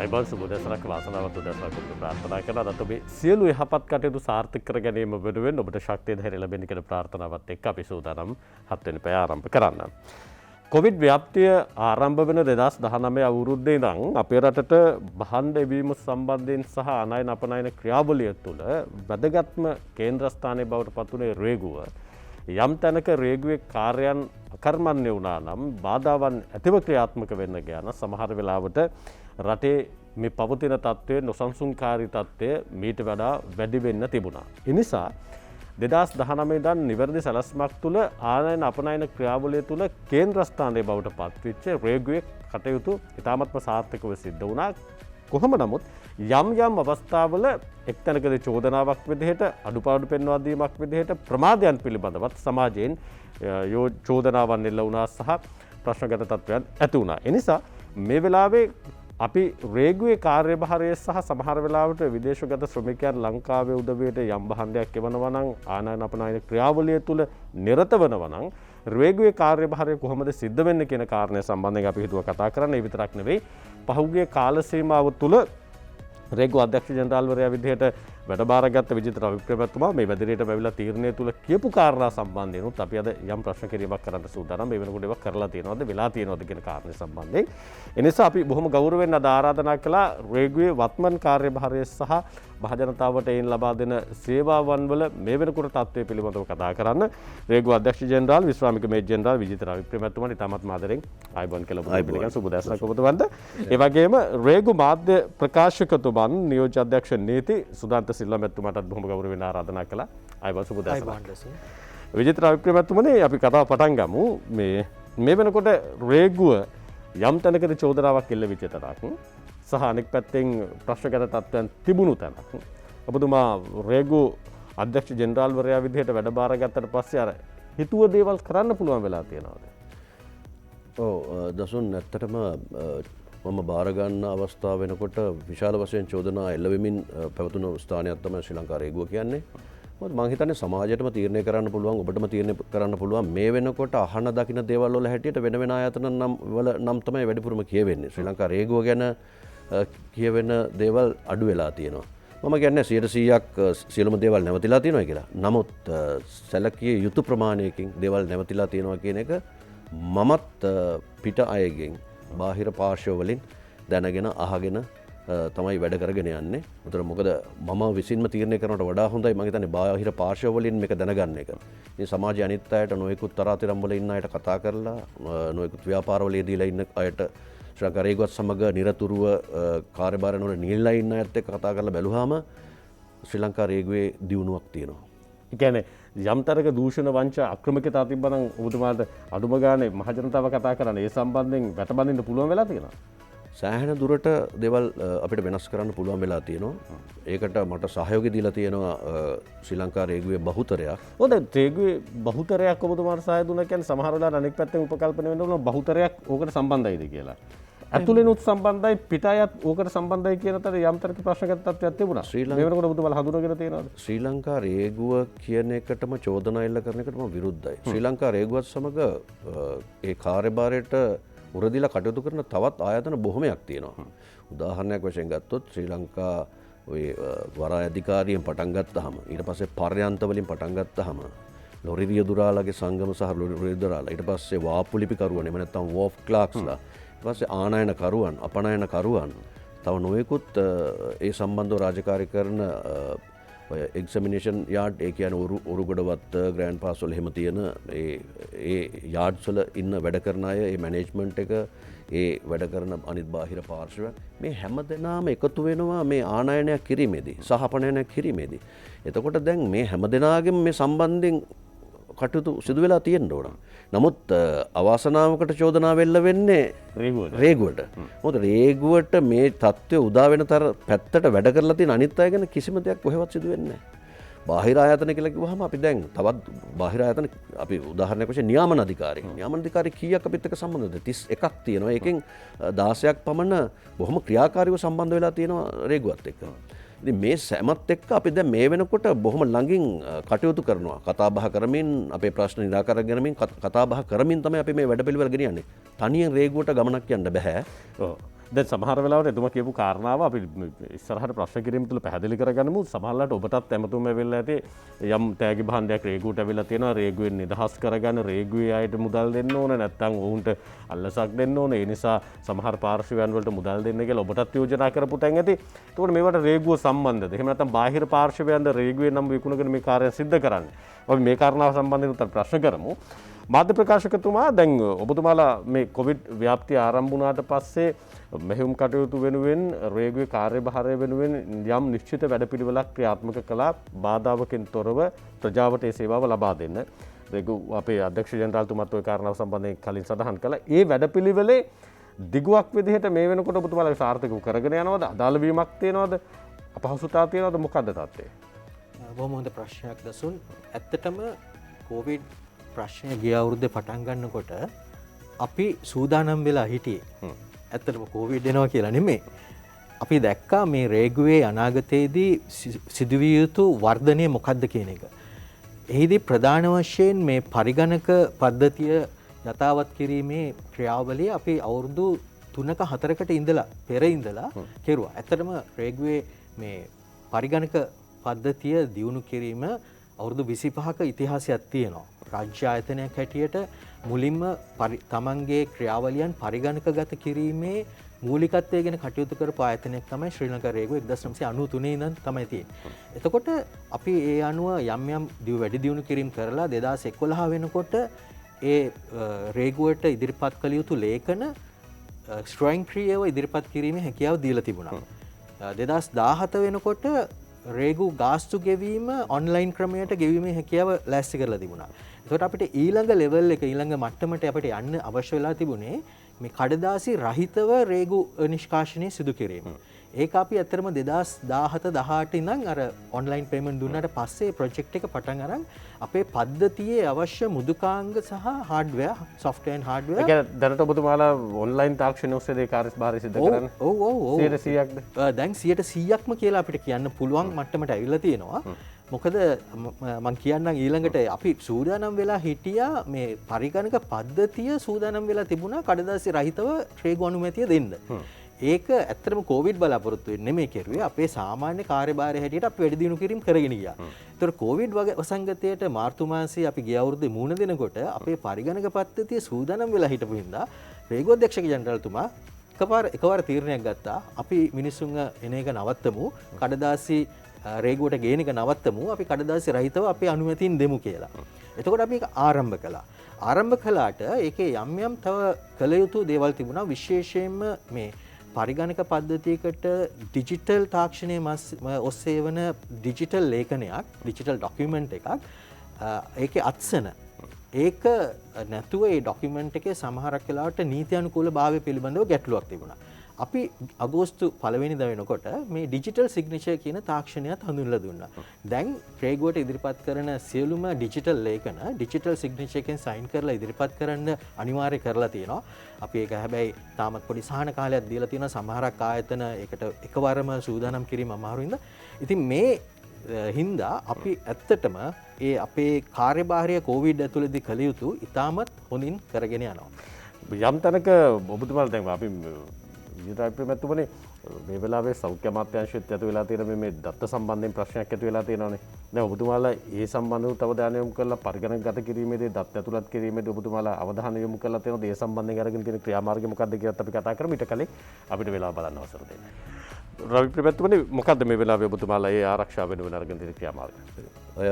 අයිබන් සුබදසනක් වාසනාවත් උදැසනක් ඔබට ප්‍රාර්ථනා කරනවා. අද ඔබේ සියලු යහපත් කටයුතු සාර්ථක කර ගැනීම වෙනුවෙන් ඔබට ශක්තිය ධෛර්ය ලැබෙන්න කියන ප්‍රාර්ථනාවත් එක්ක අපි සූදානම් 7 වෙනි පැය ආරම්භ කරන්න. කොවිඩ් ව්‍යාප්තිය ආරම්භ වෙන 2019 අවුරුද්දේ ඉඳන් අපේ රටට භාණ්ඩ එවීම සම්බන්ධයෙන් සහ අනයන අපනයන ක්‍රියාවලිය තුළ වැදගත්ම කේන්ද්‍රස්ථානයේ බවට පත්වුණේ රේගුව. යම් තැනක රේගුවේ කාර්යයන් අකර්මණ්‍ය වුණා නම් බාධාවන් ඇතිව ක්‍රියාත්මක වෙන්න ගියා නම් සමහර වෙලාවට රටේ මේ පවතින තත්ත්වය නොසන්සුන්කාරී තත්ත්වය මීට වඩා වැඩි වෙන්න තිබුණා. ඒ නිසා 2019 ඉඳන් නිවැරදි සැලැස්මක් තුළ ආනයන අපනයන ක්‍රියාවලිය තුළ කේන්ද්‍රස්ථානයේ බවට පත්වෙච්ච රේගුවේ කටයුතු ඉතාමත්ම සාර්ථකව සිද්ධ වුණා. කොහොම නමුත් යම් යම් අවස්ථාවල එක්තැනකදී චෝදනාවක් විදිහට අඩුපාඩු පෙන්වා දීමක් විදිහට ප්‍රමාදයන් පිළිබඳවත් සමාජයෙන් චෝදනාවන් එල්ල වුණා සහ ප්‍රශ්නගත තත්ත්වයන් ඇති වුණා. ඒ නිසා මේ වෙලාවේ අපි රේගුවේ කාර්යභාරය සහ සමහර වෙලාවට විදේශගත ශ්‍රමිකයන් ලංකාවේ උදවියට යම් භාණ්ඩයක් එවනවා නම් ආනයන අපනයන ක්‍රියාවලිය තුළ නිරත වෙනවා නම් රේගුවේ කාර්යභාරය කොහොමද සිද්ධ වෙන්නේ කියන කාරණය සම්බන්ධයෙන් අපි හිතුවා කතා කරන්න. ඒ විතරක් නෙවෙයි පහුගිය කාල සීමාව තුළ රේගුව අධ්‍යක්ෂ ජෙනරාල්වරයා විදිහට වැඩ බාරගත්ත විජිත රවිප්‍රමතුමා මේ වැඩිරියට පැවිලා තීරණය තුළ කියපු කාරණා සම්බන්ධයෙන් උත් අපි අද යම් ප්‍රශ්න කිරීමක් කරන්න සූදානම්. මේ වෙනකොට ඒවා කරලා තියෙනවද වෙලා තියෙනවද කියන කාරණේ සම්බන්ධයෙන්. ඒ නිසා අපි බොහොම ගෞරවයෙන් අද ආරාධනා කළා රේගුවේ වත්මන් කාර්යභාරය සහ මහජනතාවට එයින් ලබා දෙන සේවාවන් වල මේ වෙනකොට තත්ත්වය පිළිබඳව කතා කරන්න රේගුව අධ්‍යක්ෂ ජෙනරාල් විශ්‍රාමික මේජර් ජෙනරාල් විජිත රවිප්‍රමතුමාට ඉතාමත් ආදරෙන් ආයුබෝවන් කියලා පිළිගන්න සුබ දවසක් ඔබතුමන්ට. ඒ වගේම රේගු මාධ්‍ය ප්‍රකාශකතුමන් නියෝජ්‍ය අධ්‍යක්ෂ නීති සුදාන්ත සිල්වා මැතිතුමාටත් බොහොම ගෞරවයෙන් ආරාධනා කළා. ආයුබෝවන් සුබ දවසක්. විජිත රවිප්‍රමතුමනි අපි කතාව පටන් ගමු. මේ වෙනකොට රේගුව යම් තැනකදී චෝදනාවක් එල්ල වෙච්ච තරක් සහ අනෙක් පැත්තෙන් ප්‍රශ්නගත තත්ත්වයන් තිබුණු තැනක්. ඔබතුමා රේගු අධ්‍යක්ෂ ජෙනරාල්වරයා විදිහට වැඩ බාරගත්තට පස්සේ අර හිතුව දේවල් කරන්න පුළුවන් වෙලා තියෙනවද? ඔව් දසුන් ඇත්තටම මම බාරගන්න අවස්ථාව වෙනකොට විශාල වශයෙන් චෝදනා එල්ල වෙමින් පැවතුණු ස්ථානයක් තමයි ශ්‍රී ලංකා රේගුව කියන්නේ. මොකද මම හිතන්නේ සමාජයටම තීරණය කරන්න පුළුවන් ඔබටම තීරණය කරන්න පුළුවන් මේ වෙනකොට අහන දකින්න දේවල් වල හැටියට වෙන වෙන ආයතන නම් තමයි වැඩිපුරම කියවෙන්නේ. ශ්‍රී ලංකා රේගුව ගැන කියවෙන දේවල් අඩු වෙලා තියෙනවා. මම කියන්නේ 100%ක් සියලුම දේවල් නැවතිලා තියෙනවා කියලා. නමුත් සැලකිය යුතු ප්‍රමාණයකින් දේවල් නැවතිලා තියෙනවා කියන එක මමත් පිට අයගෙන් බාහිර පාර්ශ්ව වලින් දැනගෙන අහගෙන තමයි වැඩ කරගෙන යන්නේ. උතර මොකද මම විසින්ම තීරණය කරනවට වඩා හොඳයි මම හිතන්නේ බාහිර පාර්ශ්ව වලින් මේක දැනගන්න එක. මේ සමාජයේ අනිත් අයට නොයෙකුත් තරාතිරම් වල ඉන්න අයට කතා කරලා නොයෙකුත් ව්‍යාපාරවල යෙදීලා ඉන්න අයට ශ්‍රී ලංකා රේගුවත් සමග නිරතුරුව කාර්යභාරවල නියැලලා ඉන්න අයත් එක්ක කතා කරලා බැලුවාම ශ්‍රී ලංකා රේගුවේ දියුණුවක් තියෙනවා. ඒ කියන්නේ යම් තරක දූෂණ වංච අක්‍රමිකතා තිබ්බනම් ඔබතුමාට අඩුම ගානේ මහජනතාව කතා කරන්නේ ඒ සම්බන්ධයෙන් වැටබඳින්න පුළුවන් වෙලා තියෙනවා. සෑහෙන දුරට දේවල් අපිට වෙනස් කරන්න පුළුවන් වෙලා තියෙනවා. ඒකට මට සහයෝගය දීලා තියෙනවා ශ්‍රී ලංකා රේගුවේ බහුතරයක්. ඔව් දැන් රේගුවේ බහුතරයක් ඔබතුමාට සහාය දුන්නා කියන්නේ සමහර වෙලාවට අනෙක් පැත්තෙන් උපකල්පන වෙන්න ඕන බහුතරයක් ඕකට සම්බන්ධයිද කියලා. ඇතුළෙනුත් සම්බන්ධයි පිටයත් ඕකට සම්බන්ධයි කියන තර යම් තරක ප්‍රශ්නගත තත්ත්වයක් තිබුණා. මේ වෙනකොට ඔබතුමාලා හඳුනගෙන තියෙනවද? ශ්‍රී ලංකා රේගුව කියන එකටම චෝදනා එල්ල කරන එකටම විරුද්ධයි. ශ්‍රී ලංකා රේගුවත් සමග ඒ කාර්යභාරයට උරදිලා කටයුතු කරන තවත් ආයතන බොහොමයක් තියෙනවා. උදාහරණයක් වශයෙන් ගත්තොත් ශ්‍රී ලංකා ඔය වරාය අධිකාරියෙන් පටන් ගත්තාම ඊට පස්සේ පර්යන්ත වලින් පටන් ගත්තාම ලොරි රියදුරාලගේ සංගම සහ ලොරි රියදුරාලා ඊට පස්සේ වාප්පු ලිපිකරුවන් එහෙම නැත්නම් වෝෆ් ක්ලාක්ස්ලා ඊට පස්සේ ආනයන කරුවන් අපනයන කරුවන් තව නොයෙකුත් ඒ සම්බන්ධව රාජකාරී කරන එක්සමිනේෂන් යාඩ් ඒ කියන්නේ ඔරුගොඩවත්ත ග්‍රෑන්ඩ් පාස් වල එහෙම තියෙන ඒ යාඩ්ස් වල ඉන්න වැඩ කරන අය ඒ මැනේජ්මන්ට් එක ඒ වැඩ කරන අනිත් බාහිර පාර්ශ්වයන් මේ හැම දෙනාම එකතු වෙනවා මේ ආනයනයක් කිරීමේදී සහ අපනයනයක් කිරීමේදී. එතකොට දැන් මේ හැම දෙනාගේම මේ සම්බන්ධයෙන් කටයුතු සිදු වෙලා තියෙන්න ඕන. නමුත් අවාසනාවකට චෝදනා වෙල්ල වෙන්නේ රේගුවට. මොකද රේගුවට මේ තත්ත්වය උදා වෙන තර පැත්තට වැඩ කරලා තියෙන අනිත් අය ගැන කිසිම දෙයක් කොහෙවත් සිදු වෙන්නේ නැහැ. බාහිර ආයතන කියලා කිව්වහම අපි දැන් තවත් බාහිර ආයතන අපි උදාහරණයක් වශයෙන් නියාමන අධිකාරිය. නියාමන අධිකාරිය කීයක් අපිත් එක්ක සම්බන්ධද? 31ක් තියෙනවා. ඒකෙන් 16ක් පමණ බොහොම ක්‍රියාකාරීව සම්බන්ධ වෙලා තියෙනවා රේගුවත් එක්ක. ඉතින් මේ සෑමත් එක්ක අපි දැන් මේ වෙනකොට බොහොම ළඟින් කටයුතු කරනවා. කතා බහ කරමින් අපේ ප්‍රශ්න නිරාකරණය කරමින් කතා බහ කරමින් තමයි අපි මේ වැඩපිළිවෙල ගෙනියන්නේ. තනියෙන් රේගුවට ගමනක් යන්න බෑ. ඔව්. දැන් සමහර වෙලාවට එතුමා කියපු කාරණාව අපි ඉස්සරහට ප්‍රශ්න කිරීම තුළ පැහැදිලි කරගන්නමු. සමහරවිට ඔබටත් ඇමතුම් ඇවිල්ලා ඇති යම් තෑගි භාණ්ඩයක් රේගුවට ඇවිල්ලා තියෙනවා. රේගුවෙන් නිදහස් කරගන්න රේගුවේ අයට මුදල් දෙන්න ඕන, නැත්නම් ඔවුන්ට අල්ලසක් දෙන්න ඕන. ඒ නිසා සමහර පාර්ශවයන් වලට මුදල් දෙන්න කියලා ඔබටත් යෝජනා කරපු තැන් ඇති. ඒකට මේවට රේගුව සම්බන්ධද? එහෙම නැත්නම් බාහිර පාර්ශවයන්ද රේගුවේ නම් විකුණගෙන මේ කාර්යය සිද්ධ කරන්නේ? අපි මේ කාරණාව සම්බන්ධයෙන් උත්තර ප්‍රශ්න කරමු. මාධ්‍ය ප්‍රකාශකතුමා දැන් ඔබතුමාලා මේ කොවිඩ් ව්‍යාප්තිය ආරම්භ වුණාට පස්සේ මෙහෙයුම් කටයුතු වෙනුවෙන් රේගුවේ කාර්යභාරය වෙනුවෙන් යම් නිශ්චිත වැඩපිළිවෙලක් ක්‍රියාත්මක කළා බාධාවකින් තොරව ප්‍රජාවට ඒ සේවාව ලබා දෙන්න. රේගු අපේ අධ්‍යක්ෂ ජෙනරාල්තුමාත් ওই කාරණාව සම්බන්ධයෙන් කලින් සඳහන් කළා. ඒ වැඩපිළිවෙලේ දිගුවක් විදිහට මේ වෙනකොට ඔබතුමාලා සාර්ථකව කරගෙන යනවද? අදාළ වීමක් තියෙනවද? අපහසුතාව තියෙනවද? මොකද්ද තත්ත්වය? බොහොම හොඳ ප්‍රශ්නයක් දසුන්. ඇත්තටම කොවිඩ් ප්‍රශ්නය ගිය අවුරුද්දේ පටන් ගන්නකොට අපි සූදානම් වෙලා හිටියේ. ඇත්තටම කොවිඩ් එනවා කියලා නෙමෙයි. අපි දැක්කා මේ රේගුවේ අනාගතයේදී සිදුවිය යුතු වර්ධනය මොකක්ද කියන එක. එහිදී ප්‍රධාන වශයෙන් මේ පරිගණක පද්ධතිය යථාවත් කිරීමේ ක්‍රියාවලිය අපි අවුරුදු 3ක 4කට ඉඳලා පෙර ඉඳලා කෙරුවා. ඇත්තටම රේගුවේ මේ පරිගණක පද්ධතිය දියුණු කිරීම අවුරුදු 25ක ඉතිහාසයක් තියෙනවා. රාජ්‍ය ආයතනයක් හැටියට මුලින්ම තමන්ගේ ක්‍රියාවලියන් පරිගණකගත කිරීමේ මූලිකත්වය ගැන කටයුතු කරපු ආයතනයක් තමයි ශ්‍රී ලංකා රේගුව 1993 ඉඳන් තමයි තියෙන්නේ. එතකොට අපි ඒ අනුව යම් යම් වැඩි දියුණු කිරීම කරලා 2011 වෙනකොට ඒ රේගුවට ඉදිරිපත් කළ යුතු ලේඛන ස්වයංක්‍රීයව ඉදිරිපත් කිරීමේ හැකියාව දීලා තිබුණා. 2017 වෙනකොට රේගු ගාස්තු ගෙවීම ඔන්ලයින් ක්‍රමයට ගෙවීමේ හැකියාව ලෑස්ති කරලා තිබුණා. ඒකට අපිට ඊළඟ ලෙවල් එක ඊළඟ මට්ටමට අපිට යන්න අවශ්‍ය වෙලා තිබුණේ මේ කඩදාසි රහිතව රේගු නිෂ්කාශනය සිදු කිරීම. ඒක අපි ඇත්තටම 2017 18 ඉඳන් අර ඔන්ලයින් පේමන්ට් දුන්නාට පස්සේ ප්‍රොජෙක්ට් එක පටන් අරන් අපේ පද්ධතියේ අවශ්‍ය මෘදුකාංග සහ හાર્ඩ්වෙයාර් සොෆ්ට්වෙයාර් ඇන්ඩ් හાર્ඩ්වෙයාර් ඒ කියන්නේ දැනට ඔබතුමාලා ඔන්ලයින් තාක්ෂණය ඔස්සේ ඒ කාර්යභාරය සිදු කරන්නේ. ඔව් 100%ක්ද? දැන් 100%ක්ම කියලා අපිට කියන්න පුළුවන් මට්ටමට ඇවිල්ලා තියෙනවා. මොකද මං කියන්නම් ඊළඟට අපි සූදානම් වෙලා හිටියා මේ පරිගණක පද්ධතිය සූදානම් වෙලා තිබුණා කඩදාසි රහිතව රේගු අනුමැතිය දෙන්න. ඒක ඇත්තටම කොවිඩ් බලාපොරොත්තු වෙන්නේ නෙමෙයි කෙරුවේ අපේ සාමාන්‍ය කාර්යභාරය හැටියට අපි වැඩි දියුණු කිරීම කරගෙන ගියා. ඒතර කොවිඩ් වගේ වසංගතයට මාර්තු මාසයේ අපි ගිය අවුරුද්දේ මුහුණ දෙනකොට අපේ පරිගණක පද්ධතිය සූදානම් වෙලා හිටපු හින්දා රේගු අධ්‍යක්ෂක ජෙනරාල්තුමා එකවර තීරණයක් ගත්තා. අපි මිනිස්සුන්ව එන එක නවත්තමු. කඩදාසි රේගුවට ගේන එක නවත්තමු. අපි කඩදාසි රහිතව අපේ අනුමැතියෙන් දෙමු කියලා. එතකොට අපි ඒක ආරම්භ කළා. ආරම්භ කළාට ඒකේ යම් යම් තව කළ යුතු දේවල් තිබුණා. විශේෂයෙන්ම මේ පරිගණක පද්ධතියකට ඩිජිටල් තාක්ෂණය ඔස්සේ වන ඩිජිටල් ලේඛනයක් ඩිජිටල් ඩොකියුමන්ට් එකක් ඒකේ අත්සන ඒක නැතුව ඒ ඩොකියුමන්ට් එකේ සමහරක් වෙලාවට නීති අනුකූල භාවය පිළිබඳව ගැටලුවක් තිබුණා. අපි අගෝස්තු 1 වෙනිදා වෙනකොට මේ ඩිජිටල් සිග්නේචර් කියන තාක්ෂණයත් හඳුන්වලා දුන්නා. දැන් රේගුවට ඉදිරිපත් කරන සියලුම ඩිජිටල් ලේඛන ඩිජිටල් සිග්නේචර් එකෙන් සයින් කරලා ඉදිරිපත් කරන්න අනිවාර්ය කරලා තියෙනවා. අපි ඒක හැබැයි තාමත් පොඩි සහන කාලයක් දීලා තියෙනවා. සමහරක් ආයතන ඒකට එකවරම සූදානම් කිරීම අමාරු හින්දා. ඉතින් මේ හින්දා අපි ඇත්තටම ඒ අපේ කාර්යභාරය කොවිඩ් ඇතුළතදී කළ යුතු ඉතාමත් හොඳින් කරගෙන යනවා. යම් තැනක ඔබතුමාලා දැන් අපි මැතිතුමනි මේ වෙලාවේ සෞඛ්‍ය අමාත්‍යාංශයත් ඇති වෙලා තියෙන මේ දත්ත සම්බන්ධයෙන් ප්‍රශ්නයක් ඇති වෙලා තියෙනවානේ. දැන් ඔබතුමාලා ඒ සම්බන්ධව තව අවධානය යොමු කරලා පරිගණකගත කිරීමේදී දත්ත ඇතුළත් කිරීමේදී ඔබතුමාලා අවධානය යොමු කරලා තියෙනවද? ඒ සම්බන්ධයෙන් අරගෙන තියෙන ක්‍රියාමාර්ගය මොකක්ද කියලාත් අපි කතා කරමු. ඊට කලින් අපිට වෙලාව බලන්න අවසර දෙන්න. රවි ප්‍රමැතිතුමනි මොකක්ද මේ වෙලාවේ ඔබතුමාලා ඒ ආරක්ෂාව වෙනුවෙන් අරගෙන තියෙන ක්‍රියාමාර්ගය? ඔය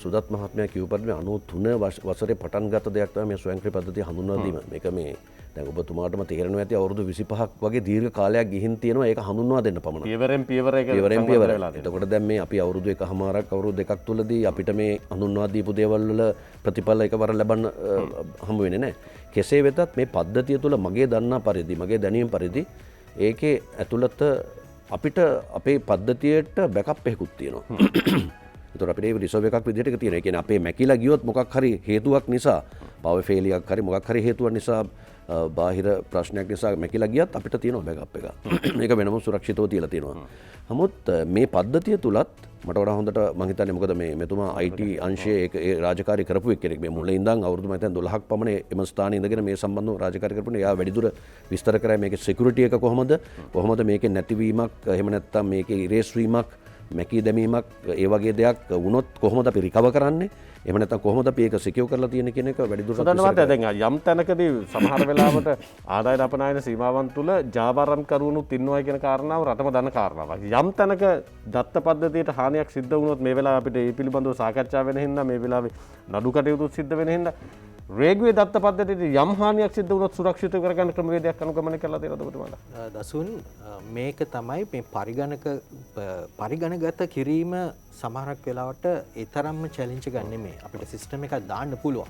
සුදත් මහත්මයා කිව්ව පරිදි 93 වසරේ පටන් ගත්ත දෙයක් තමයි මේ ස්වයංක්‍රීය පද්ධතිය හඳුන්වා දීම. මේක මේ දැන් ඔබතුමාටම තේරෙනවා ඇති අවුරුදු 25ක් වගේ දීර්ඝ කාලයක් ගිහින් තියෙනවා ඒක හඳුන්වා දෙන්න පමණයි. පියවරෙන් පියවර එක පියවරෙන් පියවර. එතකොට දැන් මේ අපි අවුරුදු එකහමාරක් අවුරුදු දෙකක් තුලදී අපිට මේ හඳුන්වා දීපු දේවල් වල ප්‍රතිඵල එකවර ලබන්න හම්බ වෙන්නේ නැහැ. කෙසේ වෙතත් මේ පද්ධතිය තුල මගේ දන්නා පරිදි මගේ දැනීම පරිදි ඒකේ ඇතුළත අපිට අපේ පද්ධතියට බෑකප් එකකුත් තියෙනවා. ඒතර අපිට ඒ රිසර්ව් එකක් විදිහට ඒක තියෙනවා. ඒ කියන්නේ අපේ මැකිලා ගියොත් මොකක් හරි හේතුවක් නිසා පවර් ෆේලියක් හරි මොකක් හරි හේතුවක් නිසා බාහිර ප්‍රශ්නයක් නිසා මැකිලා ගියත් අපිට තියෙනවා බෑකප් එක. මේක වෙනම සුරක්ෂිතව තියලා තියෙනවා. නමුත් මේ පද්ධතිය තුලත් මට වඩා හොඳට මම හිතන්නේ මොකද මේ මෙතුමා IT අංශයේ ඒ රාජකාරී කරපු එක්කෙනෙක්. මේ මුලින් ඉඳන් අවුරුදු මම හිතන්නේ 12ක් පමණ එම ස්ථානයේ ඉඳගෙන මේ සම්බන්ධව රාජකාරී කරපුනේ. එයා වැඩිදුර විස්තර කරා මේකේ සිකියුරිටි එක කොහොමද මේකේ නැතිවීමක් එහෙම නැත්නම් මේකේ ඉරේස් වීමක් මැකී දැමීමක් ඒ වගේ දෙයක් වුණොත් කොහොමද අපි රිකවර් කරන්නේ? එහෙම නැත්නම් කොහොමද අපි ඒක සිකියුර් කරලා තියෙන කියන එක වැඩිදුරටත් සදනවත් දැන් යම් තැනකදී සමහර වෙලාවට ආදායන අපනයන සීමාවන් තුල ජාවාරම් කරුණුත් ඉන්නවා කියන කාරණාව රටම දන්න කාරණාවක්. යම් තැනක දත්ත පද්ධතියට හානියක් සිද්ධ වුණොත් මේ වෙලාව අපිට ඒ පිළිබඳව සාකච්ඡා වෙන හින්දා මේ වෙලාවේ නඩු කටයුතු සිද්ධ වෙන හින්දා රේගුවේ දත්ත පද්ධතියට යම් හානියක් සිද්ධ වුණොත් සුරක්ෂිත කරගන්න ක්‍රමවේදයක් අනුගමනය කරලා තියෙනවද ඔබතුමාලා? දසුන් මේක තමයි මේ පරිගණගත කිරීම සමහරක් වෙලාවට ඒ තරම්ම චැලෙන්ජ් එකක් නෙමෙයි. අපිට සිස්ටම් එකක් දාන්න පුළුවන්.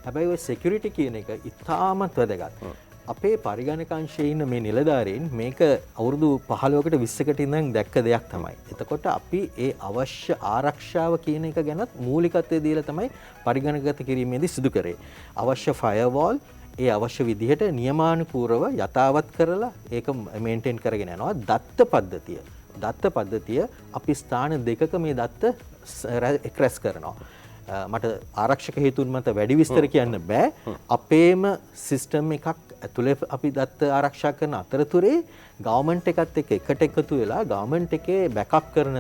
හැබැයි ඔය සිකියුරිටි කියන එක ඉතාමත් වැදගත්. අපේ පරිගණක අංශයේ ඉන්න මේ නිලධාරීන් මේක අවුරුදු 15කට 20කට ඉඳන් දැක්ක දෙයක් තමයි. එතකොට අපි ඒ අවශ්‍ය ආරක්ෂාව කියන එක ගැනත් මූලිකත්වය දීලා තමයි පරිගණකගත කිරීමේදී සිදු කරේ. අවශ්‍ය ෆයර්වෝල් ඒ අවශ්‍ය විදිහට නියමානුකූලව යථාවත් කරලා ඒක මේන්ටේන් කරගෙන යනවා. දත්ත පද්ධතිය අපි ස්ථාන දෙකක මේ දත්ත රැස් කරනවා. මට ආරක්ෂක හේතුන් මත වැඩි විස්තර කියන්න බෑ. අපේම සිස්ටම් එකක් ඇතුළේ අපි දත්ත ආරක්ෂා කරන අතරතුරේ ගවර්න්මන්ට් එකත් එක්ක එකට එකතු වෙලා ගවර්න්මන්ට් එකේ බෑකප් කරන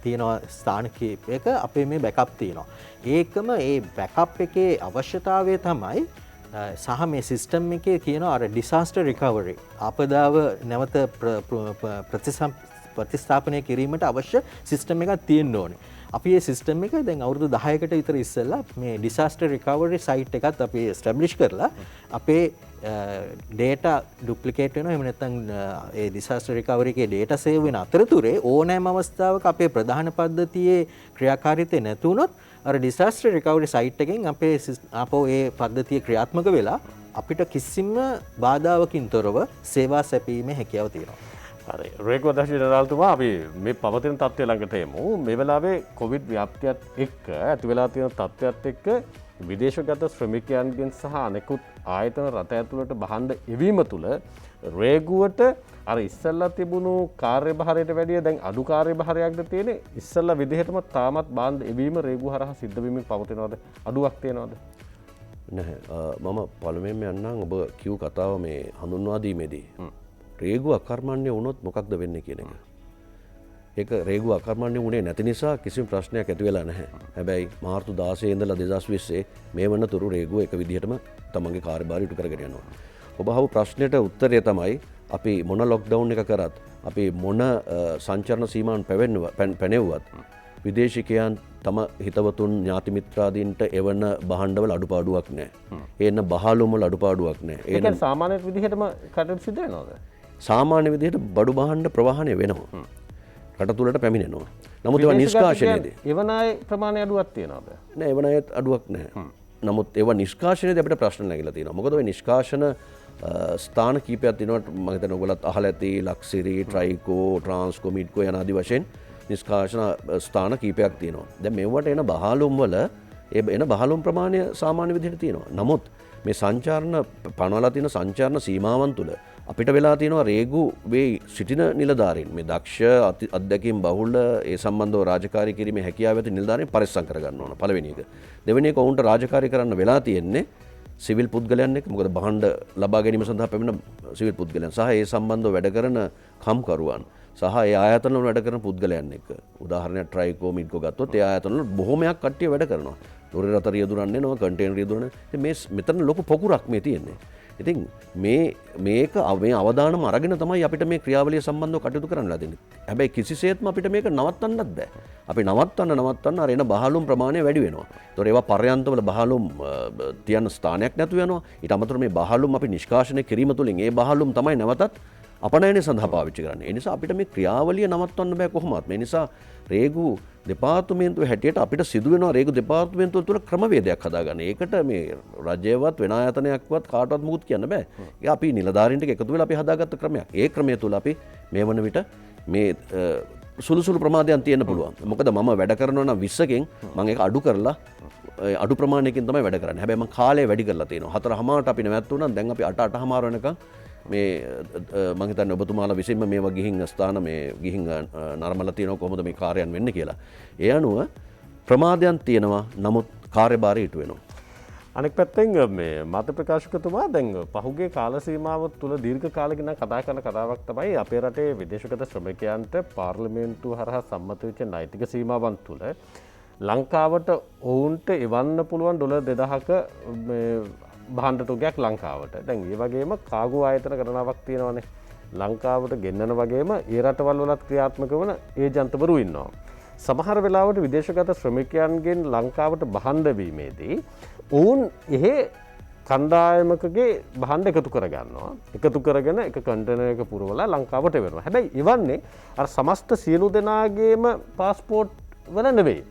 තියෙනවා ස්ථාන කීපයක අපේ මේ බෑකප් තියෙනවා. ඒකම ඒ බෑකප් එකේ අවශ්‍යතාවය තමයි සහ මේ සිස්ටම් එකේ තියෙනවා අර ඩිසාස්ටර් රිකවරි ආපදාව නැවත ප්‍රතිස්ථාපනය කිරීමට අවශ්‍ය සිස්ටම් එකක් තියෙන්න ඕනේ. අපි මේ සිස්ටම් එක දැන් අවුරුදු 10කට විතර ඉස්සෙල්ලා මේ ඩිසාස්ටර් රිකවරි සයිට් එකත් අපි එස්ටැබ්ලිෂ් කරලා අපේ ඩේටා ඩුප්ලිකේට් වෙනවා. එහෙම නැත්නම් ඒ ඩිසාස්ටර් රිකවරි එකේ ඩේටා සේව් වෙන අතරතුරේ ඕනෑම අවස්ථාවක අපේ ප්‍රධාන පද්ධතියේ ක්‍රියාකාරීත්වය නැති වුණොත් අර ඩිසාස්ටර් රිකවරි සයිට් එකෙන් අපේ ආපහු ඒ පද්ධතිය ක්‍රියාත්මක වෙලා අපිට කිසිම බාධාවකින් තොරව සේවා සැපීමේ හැකියාව තියෙනවා. හරි රේගුව අධ්‍යක්ෂ ජනරාල්තුමා අපි මේ පවතින තත්ත්වය ළඟට එමු. මේ වෙලාවේ කොවිඩ් ව්‍යාප්තියත් එක්ක ඇති වෙලා තියෙන තත්ත්වයත් එක්ක විදේශගත ශ්‍රමිකයන්ගෙන් සහ අනෙකුත් ආයතන රට ඇතුළට බහන්න එවීම තුළ රේගුවට අර ඉස්සල්ලා තිබුණු කාර්යභාරයට වැඩිය දැන් අඩු කාර්යභාරයක්ද තියෙන්නේ? ඉස්සල්ලා විදිහටම තාමත් බාන්ඩ් එවීම රේගුව හරහා සිද්ධ වෙමින් පවතිනවද? අඩුවක් තියෙනවද? නැහැ. මම පළමුවෙන්ම යන්නම් ඔබ කිව් කතාව මේ හඳුන්වා දීමේදී. රේගුව අකර්මණ්‍ය වුණොත් මොකක්ද වෙන්නේ කියන එක. ඒක රේගුව අකර්මණ්‍ය වුණේ නැති නිසා කිසිම ප්‍රශ්නයක් ඇති වෙලා නැහැ. හැබැයි මාර්තු 16 ඉඳලා 2020 මේ වනතුරු රේගුව එක විදිහටම තමන්ගේ කාර්යභාරය ඉටු කරගෙන යනවා. ඔබ අහපු ප්‍රශ්නෙට උත්තරය තමයි අපි මොන ලොක්ඩවුන් එක කරත් අපි මොන සංචරණ සීමාවන් පැනෙව්වත් විදේශිකයන් තම හිතවතුන් ඥාති මිත්‍රාදීන්ට එවන බහණ්ඩවල අඩුපාඩුවක් නැහැ. එන්න බහලුම් වල අඩුපාඩුවක් නැහැ. ඒක සාමාන්‍ය විදිහටම කටයුතු සිද්ධ වෙනවද? සාමාන්‍ය විදිහට බඩු බහණ්ඩ ප්‍රවාහණය වෙනවා. රට තුළට පැමිණෙනවා. නමුත් ඒවා නිෂ්කාශනයේදී එවන අය ප්‍රමාණය අඩුවක් තියෙනවද? නෑ එවන අයත් අඩුවක් නැහැ. නමුත් ඒවා නිෂ්කාශනයේදී අපිට ප්‍රශ්න නැගිලා තියෙනවා. මොකද ඔය නිෂ්කාශන ස්ථාන කීපයක් තියෙනවා. මම හිතන්නේ ඔයගොල්ලත් අහලා ඇති ලක්සිරි, ට්‍රයිකෝ, ට්‍රාන්ස්කෝ, මිඩ්කෝ යන ආදී වශයෙන් නිෂ්කාශන ස්ථාන කීපයක් තියෙනවා. දැන් මෙවට එන බහලුම් වල එන බහලුම් ප්‍රමාණය සාමාන්‍ය විදිහට තියෙනවා. නමුත් මේ සංචාරණ පනවලා තියෙන සංචාරණ සීමාවන් තුළ අපිට වෙලා තියෙනවා රේගුවේ සිටින නිලධාරීන් මේ දක්ෂ අත්දැකීම් බහුල ඒ සම්බන්ධව රාජකාරී කිරීමේ හැකියාව ඇති නිලධාරීන් පරිස්සම් කරගන්න ඕන. පළවෙනි එක. දෙවෙනි එක ඔවුන්ට රාජකාරී කරන්න වෙලා තියෙන්නේ සිවිල් පුද්ගලයන් එක්ක. මොකද බහණ්ඩ ලබා ගැනීම සඳහා පැමිණ සිවිල් පුද්ගලයන් සහ ඒ සම්බන්ධව වැඩ කරන කම්කරුවන් සහ ඒ ආයතන වල වැඩ කරන පුද්ගලයන් එක්ක. උදාහරණයක් ට්‍රයිකෝ මිඩ්කෝ ගත්තොත් ඒ ආයතන වල බොහොමයක් කට්ටිය වැඩ කරනවා. ලොරි රත රියදුරන් එනවා, කන්ටේනර් රියදුරන්. ඉතින් මේ මෙතන ලොකු පොකුරක් මේ තියෙන්නේ. ඉතින් මේක මේ අවදානම අරගෙන තමයි අපිට මේ ක්‍රියාවලිය සම්බන්ධව කටයුතු කරන්න ලැබෙන්නේ. හැබැයි කිසිසේත්ම අපිට මේක නවත්තන්නත් බෑ. අපි නවත්තන්න අර එන බහලුම් ප්‍රමාණය වැඩි වෙනවා. ඒතොර ඒවා පර්යන්තවල බහලුම් තියන්න ස්ථානයක් නැතු වෙනවා. ඊට අමතරව මේ බහලුම් අපි නිෂ්කාශනය කිරීම තුළින් ඒ බහලුම් තමයි නැවතත් අපනයනය සඳහා පාවිච්චි කරන්නේ. ඒ නිසා අපිට මේ ක්‍රියාවලිය නවත්වන්න බෑ කොහොමවත්. මේ නිසා රේගු දෙපාර්තමේන්තුව හැටියට අපිට සිදු වෙනවා රේගු දෙපාර්තමේන්තුව තුළ ක්‍රමවේදයක් හදාගන්න. ඒකට මේ රජයවත් වෙන ආයතනයක්වත් කාටවත් මුකුත් කියන්න බෑ. ඒක අපි නිලධාරීන්ට එකතු වෙලා අපි හදාගත්ත ක්‍රමයක්. ඒ ක්‍රමය තුළ අපි මේ වන විට මේ සුළු ප්‍රමාදයන් තියෙන්න පුළුවන්. මොකද මම වැඩ කරනවා නම් 20කින් මම ඒක අඩු කරලා අඩු ප්‍රමාණයකින් තමයි වැඩ කරන්නේ. හැබැයි මම කාලය වැඩි කරලා තියෙනවා. 4:00ට අපි නැවැත්තුණා. දැන් අපි 8:00 වෙනකන් මේ මම හිතන්නේ ඔබතුමාලා විසින්ම මේවා ගිහින් ස්ථාන මේ ගිහින් නරඹලා තියෙනවා කොහොමද මේ කාර්යයන් වෙන්නේ කියලා. ඒ අනුව ප්‍රමාදයන් තියෙනවා. නමුත් කාර්යභාරය ඉටු වෙනවා. අනෙක් පැත්තෙන් මේ මත ප්‍රකාශකතුමා දැන් පහුගිය කාල සීමාව තුළ දීර්ඝ කාලෙකින් කතා කරන කතාවක් තමයි අපේ රටේ විදේශගත ශ්‍රමිකයන්ට පාර්ලිමේන්තුව හරහා සම්මත වෙච්ච නෛතික සීමාවන් තුළ ලංකාවට ඔවුන්ට එවන්න පුළුවන් ඩොලර් 2000ක භාණ්ඩ තොගයක් ලංකාවට. දැන් ඒ වගේම කාගෝ ආයතන ගණනාවක් තියෙනවානේ. ලංකාවට ගෙන්නන වගේම ඒ රටවල් වලත් ක්‍රියාත්මක වන ඒජන්තවරු ඉන්නවා. සමහර වෙලාවට විදේශගත ශ්‍රමිකයන්ගෙන් ලංකාවට භාණ්ඩ වීමේදී ඔවුන් එහෙ කණ්ඩායමකගේ භාණ්ඩ එකතු කරගන්නවා. එකතු කරගෙන එක කන්ටේනර් එක පුරවලා ලංකාවට එවනවා. හැබැයි එවන්නේ අර සමස්ත සියලු දෙනාගේම පාස්පෝර්ට් වල නෙවෙයි.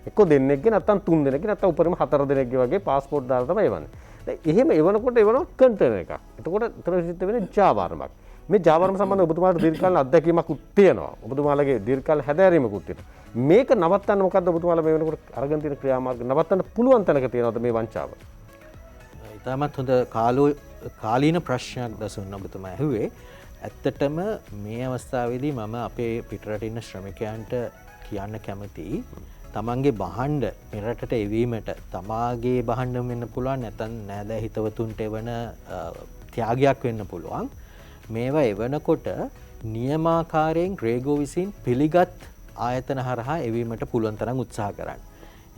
එක්ක දෙන්නෙක්ගේ නැත්තම් තුන් දෙනෙක්ගේ නැත්තම් උපරිම 4 දෙනෙක්ගේ වගේ පාස්පෝර්ට් දාලා තමයි එවන්නේ. දැන් එහෙම එවනකොට එවනවා කන්ටේනර් එකක්. එතකොට එතන සිද්ධ වෙන්නේ ජාවාරමක්. මේ ජාවාරම සම්බන්ධව ඔබතුමාට දීර්ඝකාලීන අත්දැකීමක් තියෙනවා. ඔබතුමාලගේ දීර්ඝකාලීන හැදෑරීමකුත් තියෙනවා. මේක නවත්තන්න මොකද්ද ඔබතුමාලා මේ වෙනකොට අරගෙන තියෙන ක්‍රියාමාර්ග නවත්තන්න පුළුවන් තැනක තියෙනවද මේ වංචාව? ඉතාමත් හොඳ කාලීන ප්‍රශ්නයක් දසුන් ඔබතුමා ඇහුවේ. ඇත්තටම මේ අවස්ථාවේදී මම අපේ පිටරට ඉන්න ශ්‍රමිකයන්ට කියන්න කැමතියි. තමන්ගේ බහන්ඩ මෙරටට එවීමට තමාගේ බහන්ඩ වෙන්න පුළුවන් නැතන් නෑදෑ හිතවතුන්ට එවන ත්‍යාගයක් වෙන්න පුළුවන්. මේවා එවනකොට නියමාකාරයෙන් ග්‍රේගෝ විසින් පිළිගත් ආයතන හරහා එවීමට පුළුවන් තරම් උත්සාහ කරන්න.